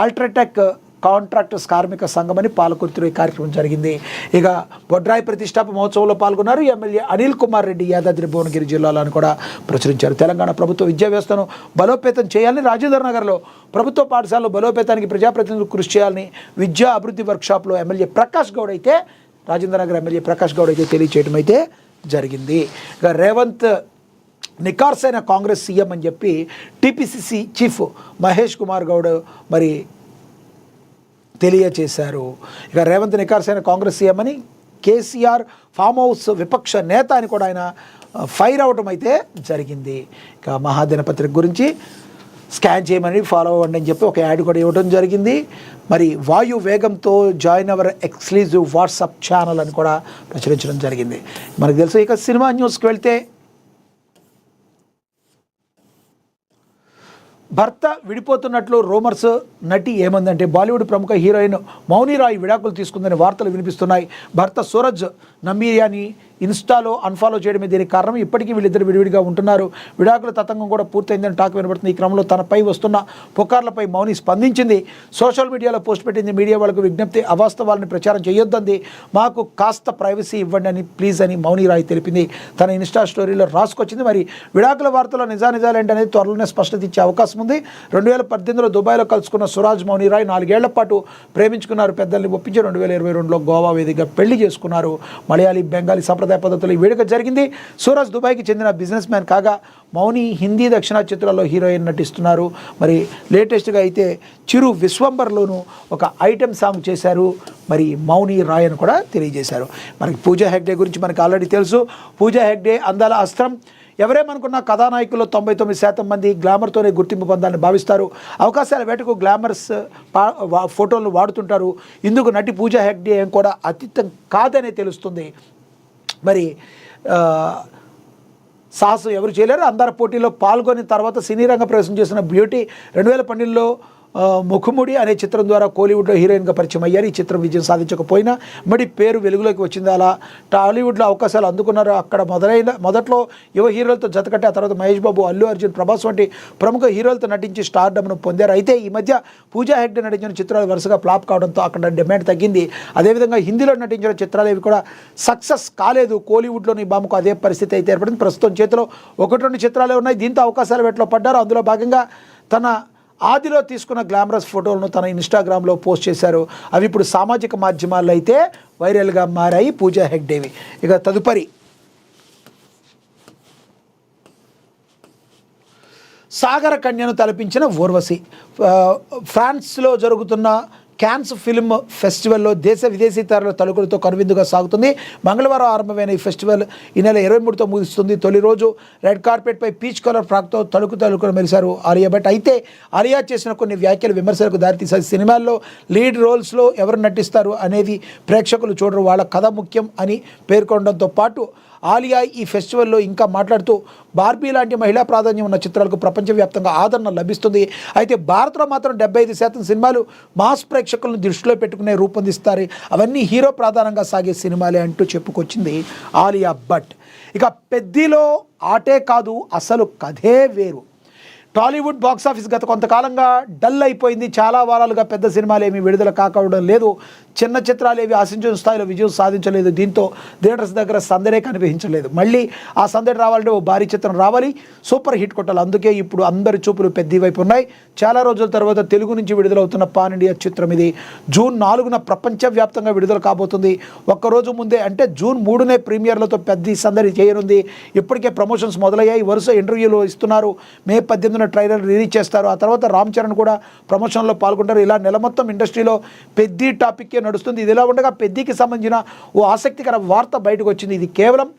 అల్ట్రాటెక్ కాంట్రాక్టర్స్ కార్మిక సంఘమని పాలకుర్తిలో ఈ కార్యక్రమం జరిగింది. ఇక బొడ్రాయి ప్రతిష్టాప మహోత్సవంలో పాల్గొన్నారు ఎమ్మెల్యే అనిల్ కుమార్ రెడ్డి. యాదాద్రి భువనగిరి జిల్లాలను కూడా ప్రచురించారు. తెలంగాణ ప్రభుత్వ విద్యా వ్యవస్థను బలోపేతం చేయాలని, రాజేంద్ర నగర్లో ప్రభుత్వ పాఠశాలలో బలోపేతానికి ప్రజాప్రతినిధులు కృషి చేయాలని విద్యా అభివృద్ధి వర్క్షాప్లో ఎమ్మెల్యే ప్రకాష్ గౌడ్ అయితే రాజేంద్ర నగర్ ఎమ్మెల్యే ప్రకాష్ గౌడ్ అయితే తెలియచేయడం అయితే జరిగింది. ఇక రేవంత్ నికార్సైన కాంగ్రెస్ సీఎం అని చెప్పి టీపీసీసీ చీఫ్ మహేష్ కుమార్ గౌడ్ మరి తెలియచేశారు. ఇక రేవంత్ నికార్సైన కాంగ్రెస్ సీఎం అని, కేసీఆర్ ఫామ్ హౌస్ విపక్ష నేత అని కూడా ఆయన ఫైర్ అవడం అయితే జరిగింది. ఇక మహాదినపత్రిక గురించి స్కాన్ చేయమని, ఫాలో అవ్వండి అని చెప్పి ఒక యాడ్ కూడా ఇవ్వడం జరిగింది. మరి వాయు వేగంతో join hour exclusive WhatsApp channel అని కూడా ప్రచురించడం జరిగింది. మనకు తెలుసు. ఇక సినిమా న్యూస్కి వెళ్తే, భర్త విడిపోతున్నట్లు రూమర్స్. నటి ఏమందంటే, బాలీవుడ్ ప్రముఖ హీరోయిన్ మౌని రాయ్ విడాకులు తీసుకుందని వార్తలు వినిపిస్తున్నాయి. భర్త సూరజ్ నమీరియాని ఇన్స్టాలో అన్ఫాలో చేయడమే దీనికి కారణం. ఇప్పటికీ వీళ్ళిద్దరు విడివిడిగా ఉంటున్నారు. విడాకుల తతంగం కూడా పూర్తయిందని టాక్ వినబడుతుంది. ఈ క్రమంలో తనపై వస్తున్న పుకార్లపై మౌని స్పందించింది. సోషల్ మీడియాలో పోస్ట్ పెట్టింది. మీడియా వాళ్ళకు విజ్ఞప్తి, అవాస్తవాలను ప్రచారం చేయొద్దంది. మాకు కాస్త ప్రైవసీ ఇవ్వండి అని ప్లీజ్ అని మౌని రాయ్ తెలిపింది. తన ఇన్స్టా స్టోరీలో రాసుకొచ్చింది. మరి విడాకుల వార్తలో నిజానిజాలేంటి అనేది త్వరలోనే స్పష్టత ఇచ్చే అవకాశం ఉంది. 2018లో దుబాయ్లో కలుసుకున్న సురాజ్ మౌని రాయ్ 4 ఏళ్ల పాటు ప్రేమించుకున్నారు. పెద్దల్ని ఒప్పించి 2022లో గోవా వేదికగా పెళ్లి చేసుకున్నారు. మలయాళీ, బెంగాలీ సంప్రదాయ పద్ధతులు ఈ వేడుక జరిగింది. సూరజ్ దుబాయ్కి చెందిన బిజినెస్ మ్యాన్ కాగా, మౌని హిందీ దక్షిణాది చిత్రాల్లో హీరోయిన్ నటిస్తున్నారు. మరి లేటెస్ట్గా అయితే చిరు విశ్వంబర్లోనూ ఒక ఐటెం సాంగ్ చేశారు. మరి మౌని రాయ్ అని కూడా తెలియజేశారు. మనకి పూజా హెగ్డే గురించి మనకు ఆల్రెడీ తెలుసు. పూజా హెగ్డే అందాల అస్త్రం. ఎవరేమనుకున్న కథానాయకుల్లో 99% మంది గ్లామర్తోనే గుర్తింపు పొందాలని భావిస్తారు. అవకాశాల వేటకు గ్లామర్స్ ఫోటోలను వాడుతుంటారు. ఇందుకు నటి పూజా హెగ్డే కూడా అతీతం కాదనే తెలుస్తుంది. మరి సాహసం ఎవరు చేయలేరు. అందరి పోటీలో పాల్గొని తర్వాత సినీ రంగ ప్రవేశం చేసిన బ్యూటీ 2012లో ముఖముడి అనే చిత్రం ద్వారా కోలీవుడ్లో హీరోయిన్గా పరిచయం అయ్యారు. ఈ చిత్రం విజయం సాధించకపోయినా మరి పేరు వెలుగులోకి వచ్చింది. అలా టాలీవుడ్లో అవకాశాలు అందుకున్నారు. అక్కడ మొదట్లో యువ హీరోలతో జతకట్టి ఆ తర్వాత మహేష్ బాబు, అల్లు అర్జున్, ప్రభాస్ వంటి ప్రముఖ హీరోలతో నటించి స్టార్డమ్ను పొందారు. అయితే ఈ మధ్య పూజా హెగ్డే నటించిన చిత్రాలు వరుసగా ఫ్లాప్ కావడంతో అక్కడ డిమాండ్ తగ్గింది. అదేవిధంగా హిందీలో నటించిన చిత్రాలు ఇవి కూడా సక్సెస్ కాలేదు. కోలీవుడ్లోని బాముకు అదే పరిస్థితి అయితే ఏర్పడింది. ప్రస్తుతం చేతిలో 1-2 చిత్రాలే ఉన్నాయి. దీంతో అవకాశాల వేటలో పడ్డారు. అందులో భాగంగా తన ఆదిలో తీసుకున్న గ్లామరస్ ఫోటోలను తన ఇన్స్టాగ్రామ్లో పోస్ట్ చేశారు. అవి ఇప్పుడు సామాజిక మాధ్యమాల్లో అయితే వైరల్గా మారాయి పూజా హెగ్డేవి. ఇక తదుపరి సాగర కన్యను తలపించిన ఊర్వశి. ఫ్రాన్స్లో జరుగుతున్న క్యాన్స్ ఫిల్మ్ ఫెస్టివల్లో దేశ విదేశీ తారల తలుకులతో కనువిందుగా సాగుతుంది. మంగళవారం ఆరంభమైన ఈ ఫెస్టివల్ ఈ నెల 23తో ముగుస్తుంది. తొలి రోజు రెడ్ కార్పెట్పై పీచ్ కలర్ ఫ్రాక్తో తలుకులు మెరిశారు ఆలియా భట్. అయితే ఆలియా చేసిన కొన్ని వ్యాఖ్యలు విమర్శలకు దారితీశాయి. సినిమాల్లో లీడ్ రోల్స్లో ఎవరు నటిస్తారు అనేది ప్రేక్షకులు చూడరు, వాళ్ళ కథ ముఖ్యం అని పేర్కొనడంతో పాటు ఆలియా ఈ ఫెస్టివల్లో ఇంకా మాట్లాడుతూ, బార్బీ లాంటి మహిళా ప్రాధాన్యం ఉన్న చిత్రాలకు ప్రపంచవ్యాప్తంగా ఆదరణ లభిస్తుంది. అయితే భారత్లో మాత్రం 75% సినిమాలు మాస్ ప్రేక్షకులను దృష్టిలో పెట్టుకునే రూపొందిస్తారు. అవన్నీ హీరో ప్రధానంగా సాగే సినిమాలే అంటూ చెప్పుకొచ్చింది ఆలియా భట్. ఇక పెద్దిలో ఆటే కాదు, అసలు కథే వేరు. టాలీవుడ్ బాక్సాఫీస్ గత కొంతకాలంగా డల్ అయిపోయింది. చాలా వారాలుగా పెద్ద సినిమాలు ఏమీ విడుదల కాకపోవడం లేదు. చిన్న చిత్రాలు ఏవి ఆశించిన స్థాయిలో విజయం సాధించలేదు. దీంతో థియేటర్స్ దగ్గర సందడే కనిపించలేదు. మళ్ళీ ఆ సందడి రావాలంటే ఓ భారీ చిత్రం రావాలి, సూపర్ హిట్ కొట్టాలి. అందుకే ఇప్పుడు అందరి చూపులు పెద్ద వైపు ఉన్నాయి. చాలా రోజుల తర్వాత తెలుగు నుంచి విడుదలవుతున్న పాన్ ఇండియా చిత్రం ఇది. జూన్ 4న ప్రపంచవ్యాప్తంగా విడుదల కాబోతుంది. ఒక్కరోజు ముందే అంటే జూన్ 3నే ప్రీమియర్లతో పెద్ద సందడి చేయనుంది. ఇప్పటికే ప్రమోషన్స్ మొదలయ్యాయి. వరుస ఇంటర్వ్యూలు ఇస్తున్నారు. మే 18న ట్రైలర్ రిలీజ్ చేస్తారు. ఆ తర్వాత రామ్ చరణ్ కూడా ప్రమోషన్లో పాల్గొంటారు. ఇలా నెల మొత్తం ఇండస్ట్రీలో పెద్ద టాపిక్కే నడుస్తుంది. ఇది ఇలా ఉండగా పెద్దికి సంబంధించిన ఓ ఆసక్తికర వార్త బయటకు వచ్చింది. ఇది కేవలం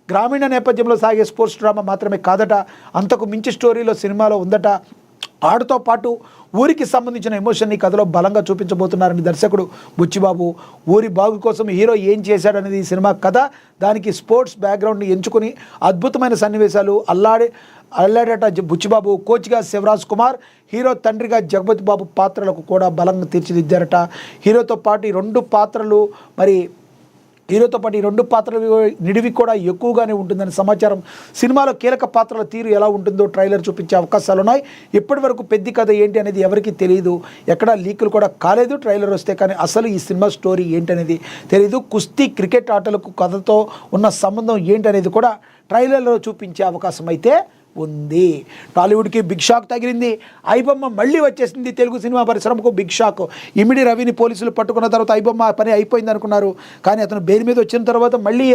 గ్రామీణ నేపథ్యంలో సాగే స్పోర్ట్స్ డ్రామా మాత్రమే కాదట, అంతకు మించి స్టోరీలో సినిమాలో ఉందట. ఆడుతో పాటు ఊరికి సంబంధించిన ఎమోషన్ని కథలో బలంగా చూపించబోతున్నారని దర్శకుడు బుచ్చిబాబు. ఊరి బాగు కోసం హీరో ఏం చేశాడనేది ఈ సినిమా కథ. దానికి స్పోర్ట్స్ బ్యాక్గ్రౌండ్ని ఎంచుకుని అద్భుతమైన సన్నివేశాలు అల్లాడట బుచ్చిబాబు. కోచ్గా శివరాజ్ కుమార్, హీరో తండ్రిగా జగపతి బాబు పాత్రలకు కూడా బలంగా తీర్చిదిద్దారట. హీరోతో పాటు ఈ రెండు పాత్రలు నిడివి కూడా ఎక్కువగానే ఉంటుందని సమాచారం. సినిమాలో కీలక పాత్రల తీరు ఎలా ఉంటుందో ట్రైలర్ చూపించే అవకాశాలున్నాయి. ఇప్పటి వరకు పెద్ద కథ ఏంటి అనేది ఎవరికీ తెలియదు, ఎక్కడా లీకులు కూడా కాలేదు. ట్రైలర్ వస్తే కానీ అసలు ఈ సినిమా స్టోరీ ఏంటనేది తెలియదు. కుస్తీ, క్రికెట్ ఆటలకు కథతో ఉన్న సంబంధం ఏంటనేది కూడా ట్రైలర్లో చూపించే అవకాశం అయితే ఉంది. టాలీవుడ్కి బిగ్ షాక్ తగిలింది. ఐబొమ్మ మళ్ళీ వచ్చేసింది. తెలుగు సినిమా పరిశ్రమకు బిగ్ షాక్. ఇమిడి రవిని పోలీసులు పట్టుకున్న తర్వాత ఐబొమ్మ పని అయిపోయింది అనుకున్నారు. కానీ అతను బెయిల్ మీద వచ్చిన తర్వాత మళ్ళీ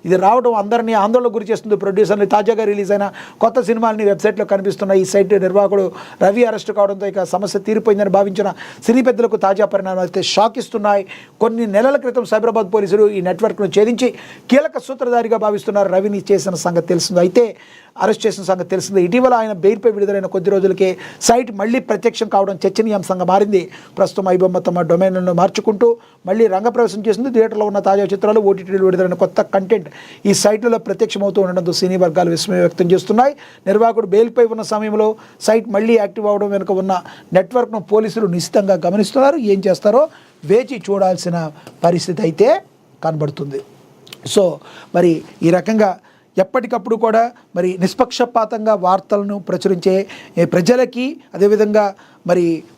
ఇది రావడం అందరినీ ఆందోళనకు గురి చేస్తుంది. ప్రొడ్యూసర్ని తాజాగా రిలీజ్ అయిన కొత్త సినిమాలని వెబ్సైట్లో కనిపిస్తున్నాయి. ఈ సైట్ నిర్వాహకుడు రవి అరెస్ట్ కావడంతో ఇక సమస్య తీరిపోయిందని భావించిన సినీ పెద్దలకు తాజా పరిణామాలు అయితే షాక్ ఇస్తున్నాయి. కొన్ని నెలల క్రితం సైబరాబాద్ పోలీసులు ఈ నెట్వర్క్ను ఛేదించి కీలక సూత్రధారిగా భావిస్తున్నారు. రవిని చేసిన సంగతి తెలిసింది. అయితే అరెస్ట్ చేసిన సంగతి తెలిసింది. ఇటీవల ఆయన బెయిల్పై విడుదలైన కొద్ది రోజులకే సైట్ మళ్ళీ ప్రత్యక్షం కావడం చర్చనీయాంశంగా మారింది. ప్రస్తుతం ఐబొమ్మ తమ డొమైన్లను మార్చుకుంటూ మళ్ళీ రంగప్రవేశం చేసింది. థియేటర్లో ఉన్న తాజా చిత్రాలు, ఓటీటీలు విడుదలైన కొత్త కంటెంట్ ఈ సైట్లలో ప్రత్యక్షమవుతూ ఉండడంతో సినీ వర్గాలు విస్మయం వ్యక్తం చేస్తున్నాయి. నిర్వాహకుడు బెయిల్పై ఉన్న సమయంలో సైట్ మళ్ళీ యాక్టివ్ అవడం వెనుక ఉన్న నెట్వర్క్ను పోలీసులు నిశ్చితంగా గమనిస్తున్నారు. ఏం చేస్తారో వేచి చూడాల్సిన పరిస్థితి అయితే కనబడుతుంది. సో ఈ రకంగా ఎప్పటికప్పుడు కూడా నిష్పక్షపాతంగా వార్తలను ప్రచురించే ప్రజలకి, అదేవిధంగా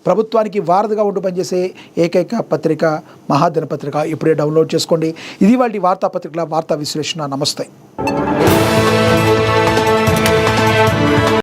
ప్రభుత్వానికి వారధిగా ఉంటూ పనిచేసే ఏకైక పత్రిక మహాదినపత్రిక. ఇప్పుడే డౌన్లోడ్ చేసుకోండి. ఇది వాటి వార్తాపత్రికల వార్తా విశ్లేషణ. నమస్తే.